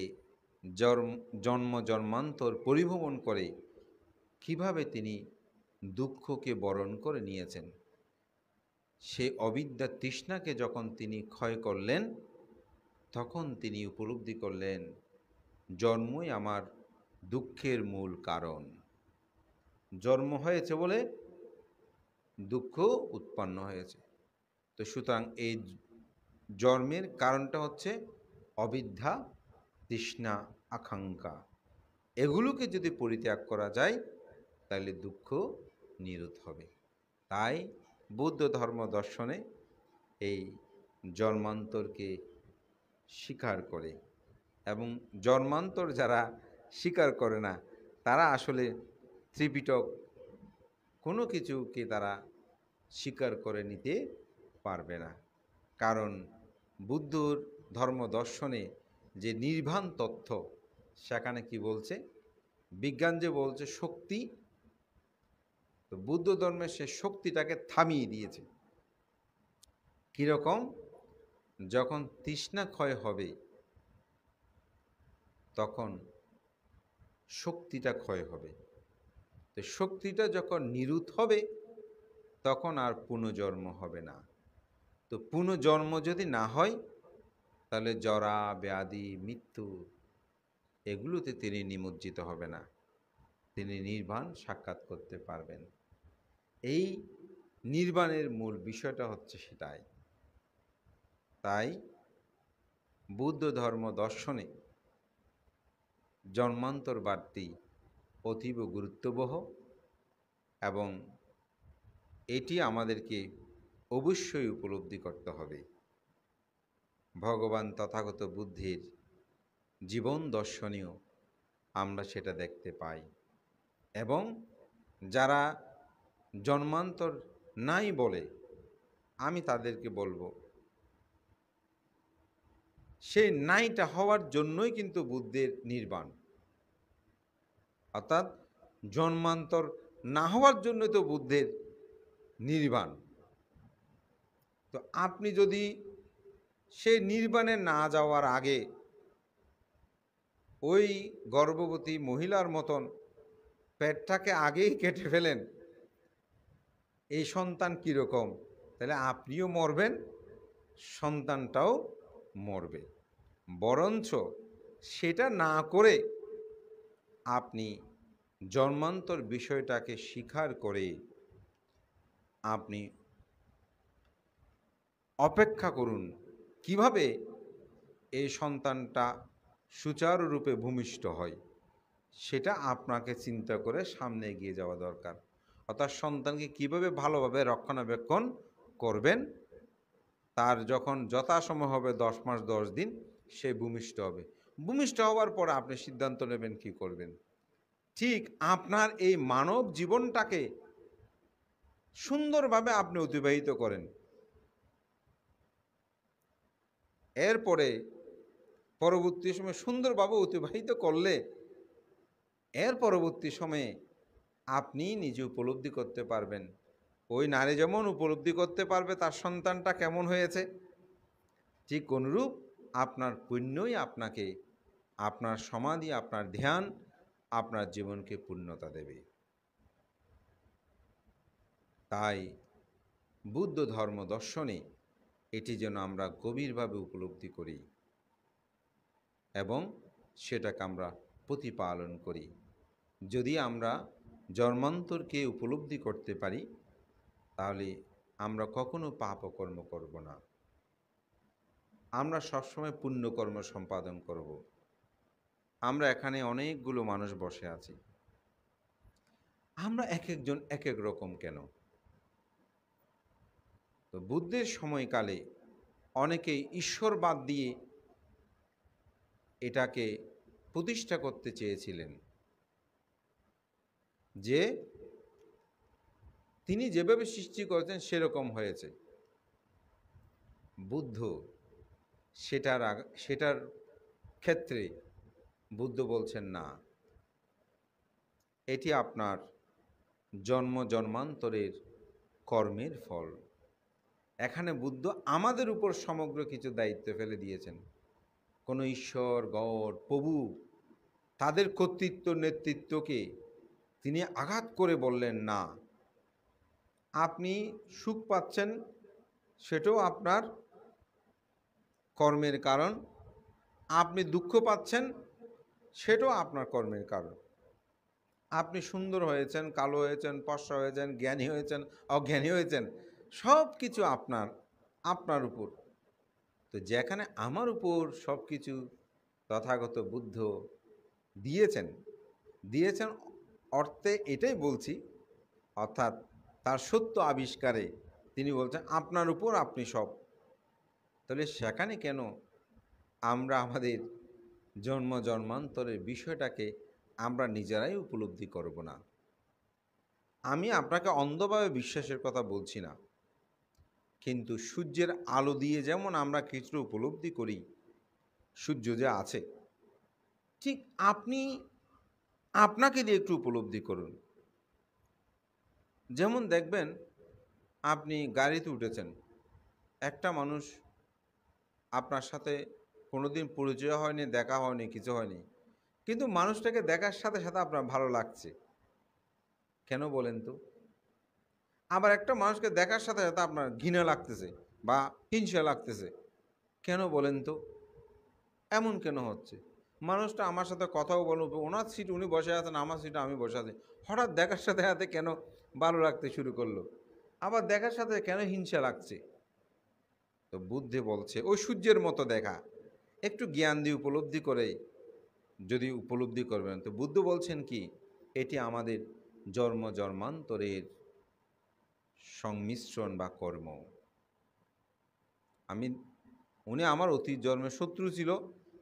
জন্ম জন্মান্তর পরিভ্রমণ করে কিভাবে তিনি দুঃখকে বরণ করে নিয়েছেন। সে অবিদ্যা তৃষ্ণাকে যখন তিনি ক্ষয় করলেন, তখন তিনি উপলব্ধি করলেন জন্মই আমার দুঃখের মূল কারণ। জন্ম হয়েছে বলে দুঃখ উৎপন্ন হয়েছে। তো সুতরাং এই জন্মের কারণটা হচ্ছে অবিদ্যা, তৃষ্ণা, আকাঙ্ক্ষা। এগুলোকে যদি পরিত্যাগ করা যায় তাহলে দুঃখ নিরোধ হবে। তাই বৌদ্ধ ধর্ম দর্শনে এই জন্মান্তরকে স্বীকার করে, এবং জন্মান্তর যারা স্বীকার করে না তারা আসলে ত্রিপিটক কোনো কিছুকে তারা স্বীকার করে নিতে পারবে না। কারণ বুদ্ধর ধর্ম দর্শনে যে নির্বাণ তথ্য, সেখানে কি বলছে, বিজ্ঞান যে বলছে শক্তি, তো বুদ্ধ ধর্মে সে শক্তিটাকে থামিয়ে দিয়েছে। কীরকম? যখন তৃষ্ণা ক্ষয় হবে তখন শক্তিটা ক্ষয় হবে। তো শক্তিটা যখন নিরুদ্ধ হবে তখন আর পুনর্জন্ম হবে না। তো পুনর্জন্ম যদি না হয় তাহলে জরা, ব্যাধি, মৃত্যু এগুলোতে তিনি নিমজ্জিত হবে না, তিনি নির্বাণ সাক্ষাৎ করতে পারবেন। এই নির্বাণের মূল বিষয়টা হচ্ছে সেটাই। তাই বুদ্ধ ধর্ম দর্শনে জন্মান্তরবাদটি অতীব গুরুত্ববহ, এবং এটি আমাদেরকে অবশ্যই উপলব্ধি করতে হবে। ভগবান তথাগত বুদ্ধের জীবন দর্শনেও আমরা সেটা দেখতে পাই। এবং যারা জন্মান্তর নাই বলে, আমি তাদেরকে বলবো সেই নাইটা হওয়ার জন্যই কিন্তু বুদ্ধের নির্বাণ, অর্থাৎ জন্মান্তর না হওয়ার জন্য তো বুদ্ধের নির্বাণ। তো আপনি যদি সেই নির্বাণে না যাওয়ার আগে ওই গর্ভবতী মহিলার মতন পেটটাকে আগেই কেটে ফেলেন, এই সন্তান কীরকম, তাহলে আপনিও মরবেন, সন্তানটাও মরবে। বরঞ্চ সেটা না করে আপনি জন্মান্তর বিষয়টাকে স্বীকার করে আপনি অপেক্ষা করুন কিভাবে এই সন্তানটা সুচারুরূপে ভূমিষ্ঠ হয়, সেটা আপনাকে চিন্তা করে সামনে এগিয়ে যাওয়া দরকার। অর্থাৎ সন্তানকে কিভাবে ভালোভাবে রক্ষণাবেক্ষণ করবেন, তার যখন যথাসময় হবে 10 মাস 10 দিন সে ভূমিষ্ঠ হবে। ভূমিষ্ঠ হওয়ার পর আপনি সিদ্ধান্ত নেবেন কি করবেন। ঠিক আপনার এই মানব জীবনটাকে সুন্দরভাবে আপনি অতিবাহিত করেন। এরপরে পরবর্তী সময়ে সুন্দরভাবে অতিবাহিত করলে এর পরবর্তী সময়ে আপনি নিজে উপলব্ধি করতে পারবেন। ওই নারী যেমন উপলব্ধি করতে পারবে তার সন্তানটা কেমন হয়েছে, ঠিক অনুরূপ আপনার পুণ্যই আপনাকে, আপনার সমাধি, আপনার ধ্যান আপনার জীবনকে পূর্ণতা দেবে। তাই বুদ্ধ ধর্ম দর্শনে এটি যেন আমরা গভীরভাবে উপলব্ধি করি এবং সেটাকে আমরা প্রতিপালন করি। যদি আমরা জন্মান্তরকে উপলব্ধি করতে পারি, তাহলে আমরা কখনো পাপকর্ম করব না, আমরা সবসময় পুণ্যকর্ম সম্পাদন করব। আমরা এখানে অনেকগুলো মানুষ বসে আছি, আমরা এক একজন এক এক রকম কেন? তো বুদ্ধের সময়কালে অনেকেই ঈশ্বরবাদ দিয়ে এটাকে প্রতিষ্ঠা করতে চেয়েছিলেন, যে তিনি যেভাবে সৃষ্টি করেছেন সেরকম হয়েছে। বুদ্ধ সেটার ক্ষেত্রে বুদ্ধ বলছেন না, এটি আপনার জন্ম জন্মান্তরের কর্মের ফল। এখানে বুদ্ধ আমাদের উপর সমগ্র কিছু দায়িত্ব ফেলে দিয়েছেন। কোনো ঈশ্বর, গড, প্রভু তাদের কর্তৃত্ব নেতৃত্বকে তিনি আঘাত করে বললেন না, আপনি সুখ পাচ্ছেন সেটাও আপনার কর্মের কারণ, আপনি দুঃখ পাচ্ছেন সেটাও আপনার কর্মের কারণ। আপনি সুন্দর হয়েছেন, কালো হয়েছেন, ফর্সা হয়েছেন, জ্ঞানী হয়েছেন, অজ্ঞানী হয়েছেন, সব কিছু আপনার উপর। তো যেখানে আমার উপর সব কিছু তথাগত বুদ্ধ দিয়েছেন দিয়েছেন অর্থে এটাই বলছি, অর্থাৎ তার সত্য আবিষ্কারে তিনি বলছেন আপনার উপর আপনি সব। তাহলে সেখানে কেন আমরা আমাদের জন্ম জন্মান্তরের বিষয়টাকে আমরা নিজেরাই উপলব্ধি করব না? আমি আপনাকে অন্ধভাবে বিশ্বাসের কথা বলছি না, কিন্তু সূর্যের আলো দিয়ে যেমন আমরা কিছু উপলব্ধি করি সূর্য যে আছে, ঠিক আপনি আপনাকে দিয়ে একটু উপলব্ধি করুন। যেমন দেখবেন, আপনি গাড়িতে উঠেছেন, একটা মানুষ আপনার সাথে কোনোদিন পরিচয় হয়নি, দেখা হয়নি, কিছু হয়নি, কিন্তু মানুষটাকে দেখার সাথে সাথে আপনার ভালো লাগছে। কেন বলেন তো? আবার একটা মানুষকে দেখার সাথে সাথে আপনার ঘৃণা লাগতেছে বা হিংসা লাগতেছে। কেন বলেন তো? এমন কেন হচ্ছে? মানুষটা আমার সাথে কথাও বলবে, ওনার সিট উনি বসে আছেন, আমার সিটে আমি বসে আছি, হঠাৎ দেখার সাথে সাথে কেন ভালো লাগতে শুরু করলো? আবার দেখার সাথে কেন হিংসা লাগছে? তো বুদ্ধি বলছে ওই সূর্যের মতো দেখা, একটু জ্ঞান দিয়ে উপলব্ধি করে যদি উপলব্ধি করবেন, তো বুদ্ধ বলছেন কি, এটি আমাদের জন্ম জন্মান্তরের সংমিশ্রণ বা কর্ম। আমি উনি আমার অতীত জন্মের শত্রু ছিল,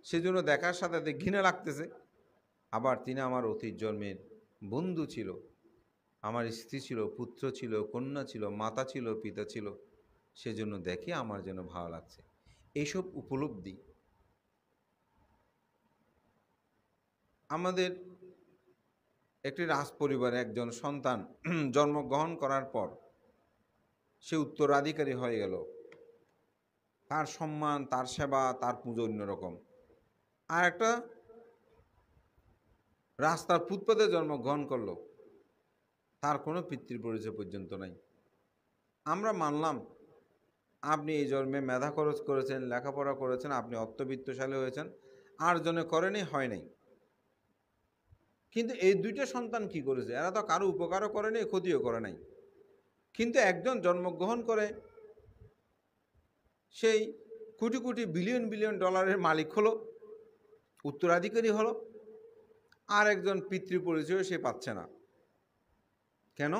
সেজন্য দেখার সাথে সাথে ঘৃণা লাগতেছে। আবার তিনি আমার অতীত জন্মের বন্ধু ছিল, আমার স্ত্রী ছিল, পুত্র ছিল, কন্যা ছিল, মাতা ছিল, পিতা ছিল, সেজন্য দেখে আমার যেন ভালো লাগছে। এইসব উপলব্ধি আমাদের একটি রাজ পরিবারে একজন সন্তান জন্মগ্রহণ করার পর সে উত্তরাধিকারী হয়ে গেল, তার সম্মান, তার সেবা, তার পুজো অন্যরকম। আর একটা রাস্তার ফুটপাতে জন্মগ্রহণ করলো, তার কোনো পিতৃ পরিচয় পর্যন্ত নাই। আমরা মানলাম আপনি এই জন্মে মেধা খরচ করেছেন, লেখাপড়া করেছেন, আপনি অর্থবিত্তশালী হয়েছেন, আর জনে করেনি, হয় নাই। কিন্তু এই দুইটা সন্তান কি করেছে? এরা তো কারো উপকারও করেনি, ক্ষতিও করে নাই। কিন্তু একজন জন্মগ্রহণ করে সেই কোটি কোটি বিলিয়ন বিলিয়ন ডলারের মালিক হলো, উত্তরাধিকারী হলো, আর একজন পিতৃ পরিচয় সে পাচ্ছে না। কেন?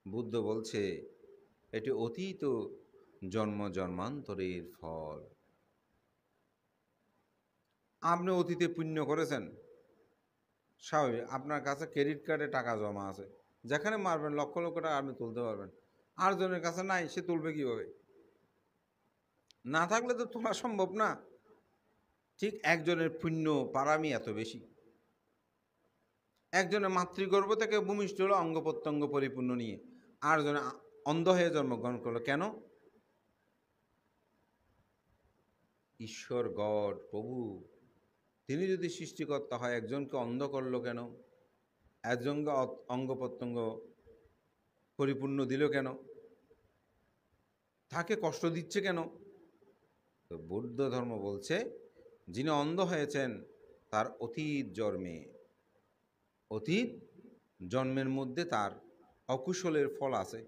বুদ্ধ বলছে এটি অতীত জন্ম জন্মান্তরের ফল। আপনি অতীতে পুণ্য করেছেন, স্বাভাবিক আপনার কাছে ক্রেডিট কার্ডে টাকা জমা আছে, যেখানে মারবেন লক্ষ লক্ষ টাকা আপনি তুলতে পারবেন। আর জনের কাছে নাই, সে তুলবে কিভাবে? না থাকলে তো তোলা সম্ভব না। ঠিক একজনের পুণ্য পারামি এত বেশি, একজনের মাতৃগর্ভ থেকে ভূমিষ্ঠ হলো অঙ্গ প্রত্যঙ্গ পরিপূর্ণ নিয়ে, আর জনে অন্ধ হয়ে জন্মগ্রহণ করলো। কেন? ঈশ্বর, গড, প্রভু তিনি যদি সৃষ্টিকর্তা হয়, একজনকে অন্ধ করলো কেন? একজনকে অঙ্গ প্রত্যঙ্গ পরিপূর্ণ দিল কেন, তাকে কষ্ট দিচ্ছে কেন? তো বৌদ্ধ ধর্ম বলছে, যিনি অন্ধ হয়েছেন তার অতীত জন্মের মধ্যে তার অকুশলের ফল আছে,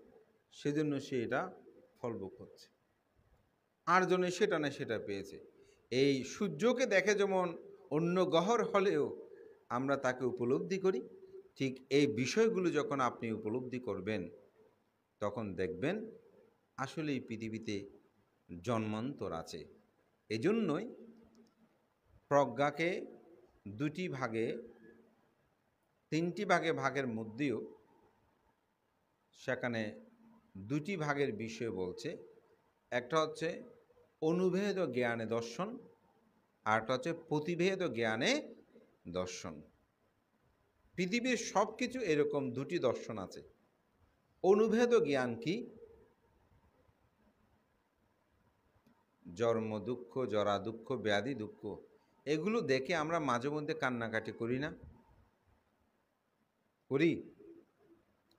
সেজন্য সে এটা ফল ভোগ করছে। আর জনে সেটা না সেটা পেয়েছে। এই সূর্যকে দেখে যেমন অন্য গ্রহর হলেও আমরা তাকে উপলব্ধি করি, ঠিক এই বিষয়গুলো যখন আপনি উপলব্ধি করবেন তখন দেখবেন আসলে এই পৃথিবীতে জন্মান্তর আছে। এজন্যই প্রজ্ঞাকে তিনটি ভাগের মধ্যেও সেখানে দুটি ভাগের বিষয় বলছে। একটা হচ্ছে অনুভেদ জ্ঞানে দর্শন, আর একটা হচ্ছে প্রতিভেদ জ্ঞানে দর্শন। পৃথিবীর সব কিছু এরকম দুটি দর্শন আছে। অনুভেদ জ্ঞান কি? জন্ম দুঃখ, জরা দুঃখ, ব্যাধি দুঃখ, এগুলো দেখে আমরা মাঝে মধ্যে কান্নাকাটি করি না?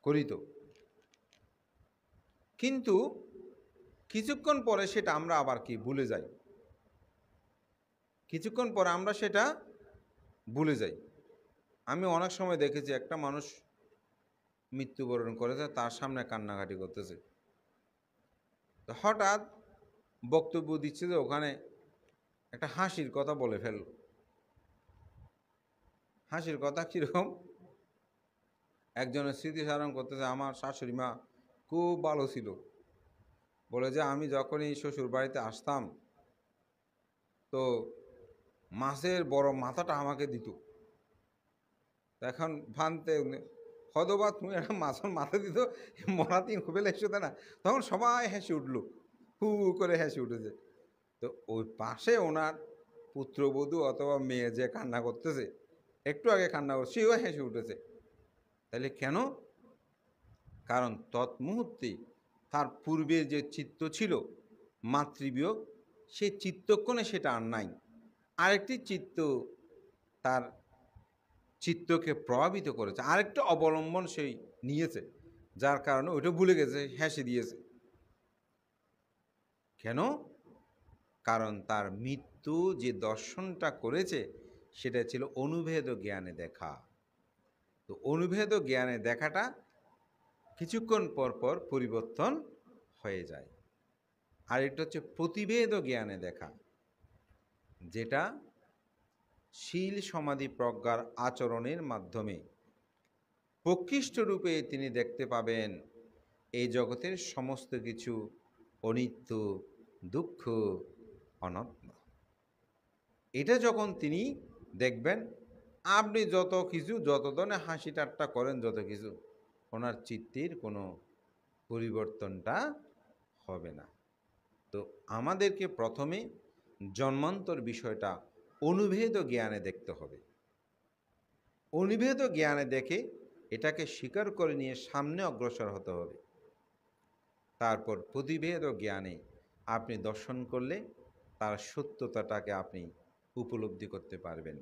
করি তো। কিন্তু কিছুক্ষণ পরে সেটা আমরা আবার কি ভুলে যাই। কিছুক্ষণ পরে আমরা সেটা ভুলে যাই। আমি অনেক সময় দেখেছি একটা মানুষ মৃত্যুবরণ করেছে, তার সামনে কান্নাকাটি করতেছে। তো হঠাৎ বক্তব্য দিচ্ছে যে ওখানে একটা হাসির কথা বলে ফেলল। হাসির কথা কীরকম? একজনের স্মৃতিচারণ করতেছে, আমার শাশুড়ি মা খুব ভালো ছিল, বলে যে আমি যখনই শ্বশুর বাড়িতে আসতাম তো মাছের বড় মাথাটা আমাকে দিত। এখন ভানতে হয়তোবা তুমি একটা মাছের মাথা দিত, মরাতিন খুবই লেগছে না, তখন সবাই হেসে উঠল, হু করে হেসে উঠেছে। তো ওই পাশে ওনার পুত্রবধূ অথবা মেয়ে যে কান্না করতেছে, একটু আগে কান্না করছে, সেও হেসে উঠেছে। তাহলে কেন? কারণ তৎমুহূর্তে তার পূর্বে যে চিত্ত ছিল মাতৃবিয়োগ, সেই চিত্তক্ষণে সেটা আর নাই। আরেকটি চিত্ত তার চিত্তকে প্রভাবিত করেছে, আরেকটা অবলম্বন সেই নিয়েছে, যার কারণে ওইটা ভুলে গেছে, হেসে দিয়েছে। কেন? কারণ তার মৃত্যু যে দর্শনটা করেছে সেটা ছিল অনুভেদ জ্ঞানে দেখা। তো অনুভেদ জ্ঞানে দেখাটা কিছুক্ষণ পর পর পরিবর্তন হয়ে যায়। আর এটা হচ্ছে প্রতিভেদ জ্ঞানে দেখা, যেটা শীল সমাধি প্রজ্ঞার আচরণের মাধ্যমে প্রকৃষ্ট রূপে তিনি দেখতে পাবেন এই জগতের সমস্ত কিছু অনিত্য, দুঃখ, অনাত্ম। এটা যখন তিনি দেখবেন, আপনি যত ধরনের হাসি ঠাট্টা করেন, যত কিছু, ওনার চিত্তের কোনো পরিবর্তনটা হবে না। তো আমাদেরকে প্রথমে জন্মান্তর বিষয়টা অনুভেদ জ্ঞানে দেখতে হবে। অনুভেদ জ্ঞানে দেখে এটাকে স্বীকার করে নিয়ে সামনে অগ্রসর হতে হবে। তারপর প্রতিভেদ জ্ঞানে আপনি দর্শন করলে তার সত্যতাটাকে আপনি উপলব্ধি করতে পারবেন।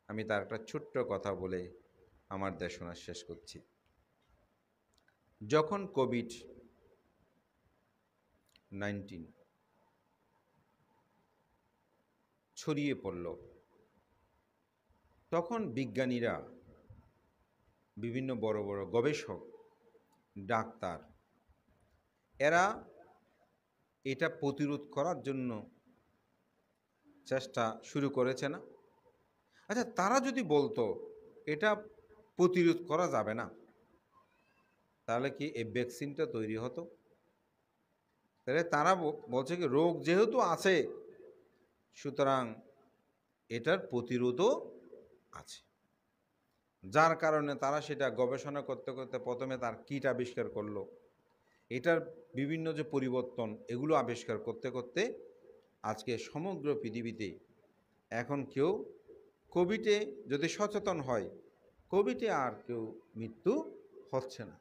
আমি তার একটা ছোট্ট কথা বলে আমার দেশনা শেষ করছি। যখন কোভিড-19 ছড়িয়ে পড়ল, তখন বিজ্ঞানীরা, বিভিন্ন বড় বড় গবেষক, ডাক্তার, এরা এটা প্রতিরোধ করার জন্য চেষ্টা শুরু করেছে না? আচ্ছা, তারা যদি বলতো এটা প্রতিরোধ করা যাবে না, তাহলে কি এই ভ্যাকসিনটা তৈরি হতো? তাহলে তারা বলছে কি, রোগ যেহেতু আছে সুতরাং এটার প্রতিরোধও আছে। যার কারণে তারা সেটা গবেষণা করতে করতে প্রথমে তার কিট আবিষ্কার করলো, এটার বিভিন্ন যে পরিবর্তন, এগুলো আবিষ্কার করতে করতে আজকে সমগ্র পৃথিবীতে এখন কেউ কোভিডে যদি সচেতন হয়, কোভিডে আর কেউ মৃত্যু হচ্ছে না।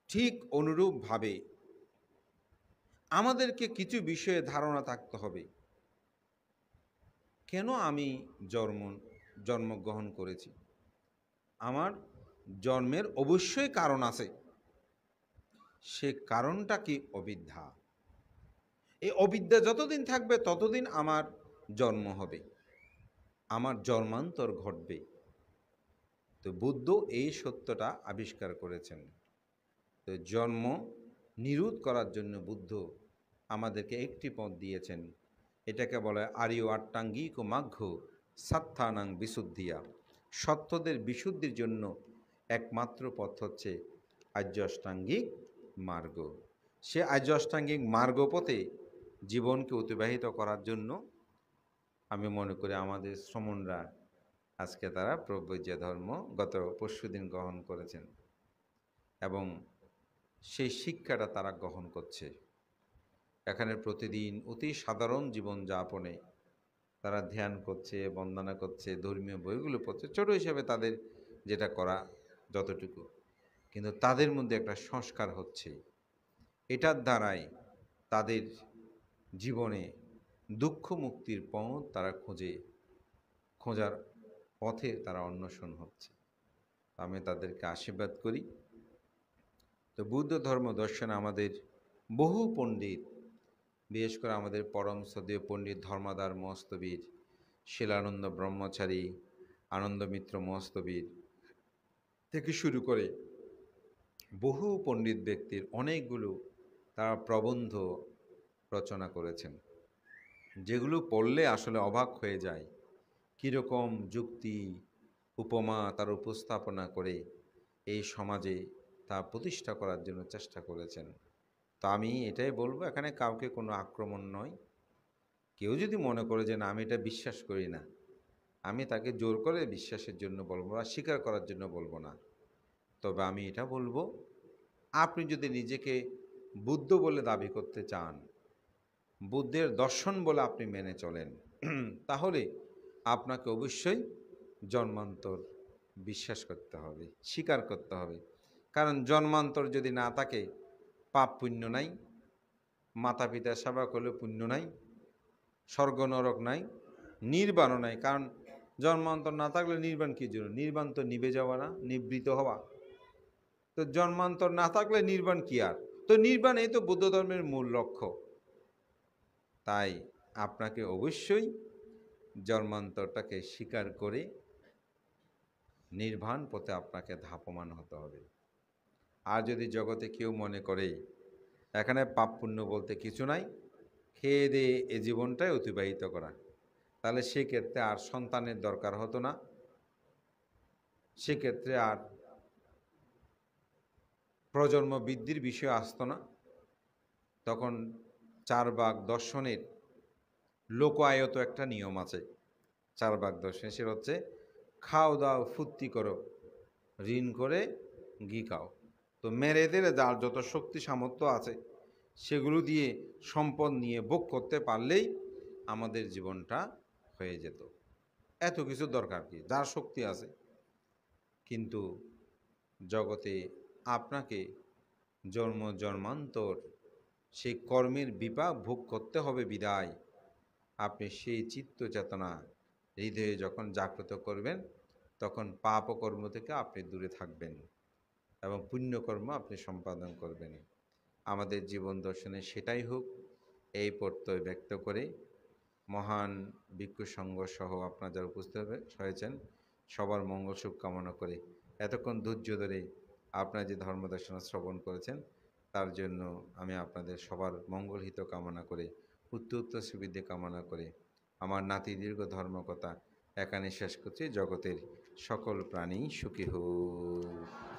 ঠিক অনুরূপভাবে আমাদেরকে কিছু বিষয়ে ধারণা থাকতে হবে। কেন আমি জন্মগ্রহণ করেছি? আমার জন্মের অবশ্যই কারণ আছে, সে কারণটা কি? অবিদ্যা। এই অবিদ্যা যতদিন থাকবে ততদিন আমার জন্ম হবে, আমার জন্মান্তর ঘটবে। তো বুদ্ধ এই সত্যটা আবিষ্কার করেছেন। তো জন্ম নিরোধ করার জন্য বুদ্ধ আমাদেরকে একটি পথ দিয়েছেন, এটাকে বলে আর্য আট্টাঙ্গিক মার্গ সাত্থানাং বিশুদ্ধিয়া। সত্যদের বিশুদ্ধির জন্য একমাত্র পথ হচ্ছে আর্য অষ্টাঙ্গিক মার্গ। সে আর্য অষ্টাঙ্গিক মার্গ পথে জীবনকে অতিবাহিত করার জন্য আমি মনে করি আমাদের শ্রমণরা আজকে তারা প্রব্রজ্য ধর্ম গত পরশুদিন গ্রহণ করেছেন এবং সেই শিক্ষাটা তারা গ্রহণ করছে। এখানে প্রতিদিন অতি সাধারণ জীবনযাপনে তারা ধ্যান করছে, বন্দনা করছে, ধর্মীয় বইগুলো পড়ছে, ছোট হিসেবে তাদের যেটা করা যতটুকু, কিন্তু তাদের মধ্যে একটা সংস্কার হচ্ছে। এটার দ্বারাই তাদের জীবনে দুঃখ মুক্তির পথ তারা খোঁজার পথে তারা অন্বেষণ হচ্ছে। আমি তাদেরকে আশীর্বাদ করি। তো বুদ্ধ ধর্ম দর্শনে আমাদের বহু পণ্ডিত, বিশেষ করে আমাদের পরম শ্রদ্ধেয় পণ্ডিত ধর্মদার মহস্তবীর, শিলানন্দ ব্রহ্মচারী, আনন্দমিত্র মহস্তবীর থেকে শুরু করে বহু পণ্ডিত ব্যক্তির অনেকগুলো তারা প্রবন্ধ রচনা করেছেন, যেগুলো পড়লে আসলে অবাক হয়ে যায় কীরকম যুক্তি উপমা তার উপস্থাপনা করে এই সমাজে তা প্রতিষ্ঠা করার জন্য চেষ্টা করেছেন। তো আমি এটাই বলবো, এখানে কাউকে কোনো আক্রমণ নয়। কেউ যদি মনে করে যে না আমি এটা বিশ্বাস করি না, আমি তাকে জোর করে বিশ্বাসের জন্য বলবো না, স্বীকার করার জন্য বলবো না। তবে আমি এটা বলবো, আপনি যদি নিজেকে বুদ্ধ বলে দাবি করতে চান, বুদ্ধের দর্শন বলে আপনি মেনে চলেন, তাহলে আপনাকে অবশ্যই জন্মান্তর বিশ্বাস করতে হবে, স্বীকার করতে হবে। কারণ জন্মান্তর যদি না থাকে, পাপ পুণ্য নাই, মাতা পিতার সেবা করলে পুণ্য নাই, স্বর্গ নরক নাই, নির্বাণও নাই। কারণ জন্মান্তর না থাকলে নির্বাণ কী জন্য? নির্বাণ তো নিভে যাওয়া না, নিবৃত হওয়া। তো জন্মান্তর না থাকলে নির্বাণ কি আর? তো নির্বাণ এই তো বৌদ্ধ ধর্মের মূল লক্ষ্য। তাই আপনাকে অবশ্যই জন্মান্তরটাকে স্বীকার করে নির্বাণ পথে আপনাকে ধাপমান হতে হবে। আর যদি জগতে কেউ মনে করে এখানে পাপ পুণ্য বলতে কিছু নাই, খেয়ে দিয়ে এ জীবনটাই অতিবাহিত করা, তাহলে সেক্ষেত্রে আর সন্তানের দরকার হতো না, সেক্ষেত্রে আর প্রজন্ম বৃদ্ধির বিষয় আসতো না। তখন চারবাগ দর্শনের লোকায়ত একটা নিয়ম আছে, চারবাগ দর্শন, সে হচ্ছে খাও দাও ফুর্তি করো, ঋণ করে ঘি খাও। তো মেরেদের যার যত শক্তি সামর্থ্য আছে সেগুলো দিয়ে সম্পদ নিয়ে ভোগ করতে পারলেই আমাদের জীবনটা হয়ে যেত। এত কিছু দরকার কি, যার শক্তি আছে। কিন্তু জগতে আপনাকে জন্ম জন্মান্তর সেই কর্মের বিপাক ভোগ করতে হবে বিদায় আপনি সেই চিত্ত চেতনা হৃদয়ে যখন জাগ্রত করবেন, তখন পাপ কর্ম থেকে আপনি দূরে থাকবেন এবং পুণ্যকর্ম আপনি সম্পাদন করবেন। আমাদের জীবন দর্শনে সেটাই হোক, এই প্রত্যয় ব্যক্ত করে মহান ভিক্ষু সংঘ সহ আপনারা যারা উপস্থিত হয়েছেন সবার মঙ্গল সুখ কামনা করে এতক্ষণ ধৈর্য ধরে আপনারা যে ধর্মদর্শন শ্রবণ করেছেন তার জন্য আমি আপনাদের সবার মঙ্গল হিত কামনা করে উত্তর সুবিধে কামনা করে আমার নাতি দীর্ঘ ধর্মকথা এখানে শেষ করছি। জগতের সকল প্রাণী সুখী হোক।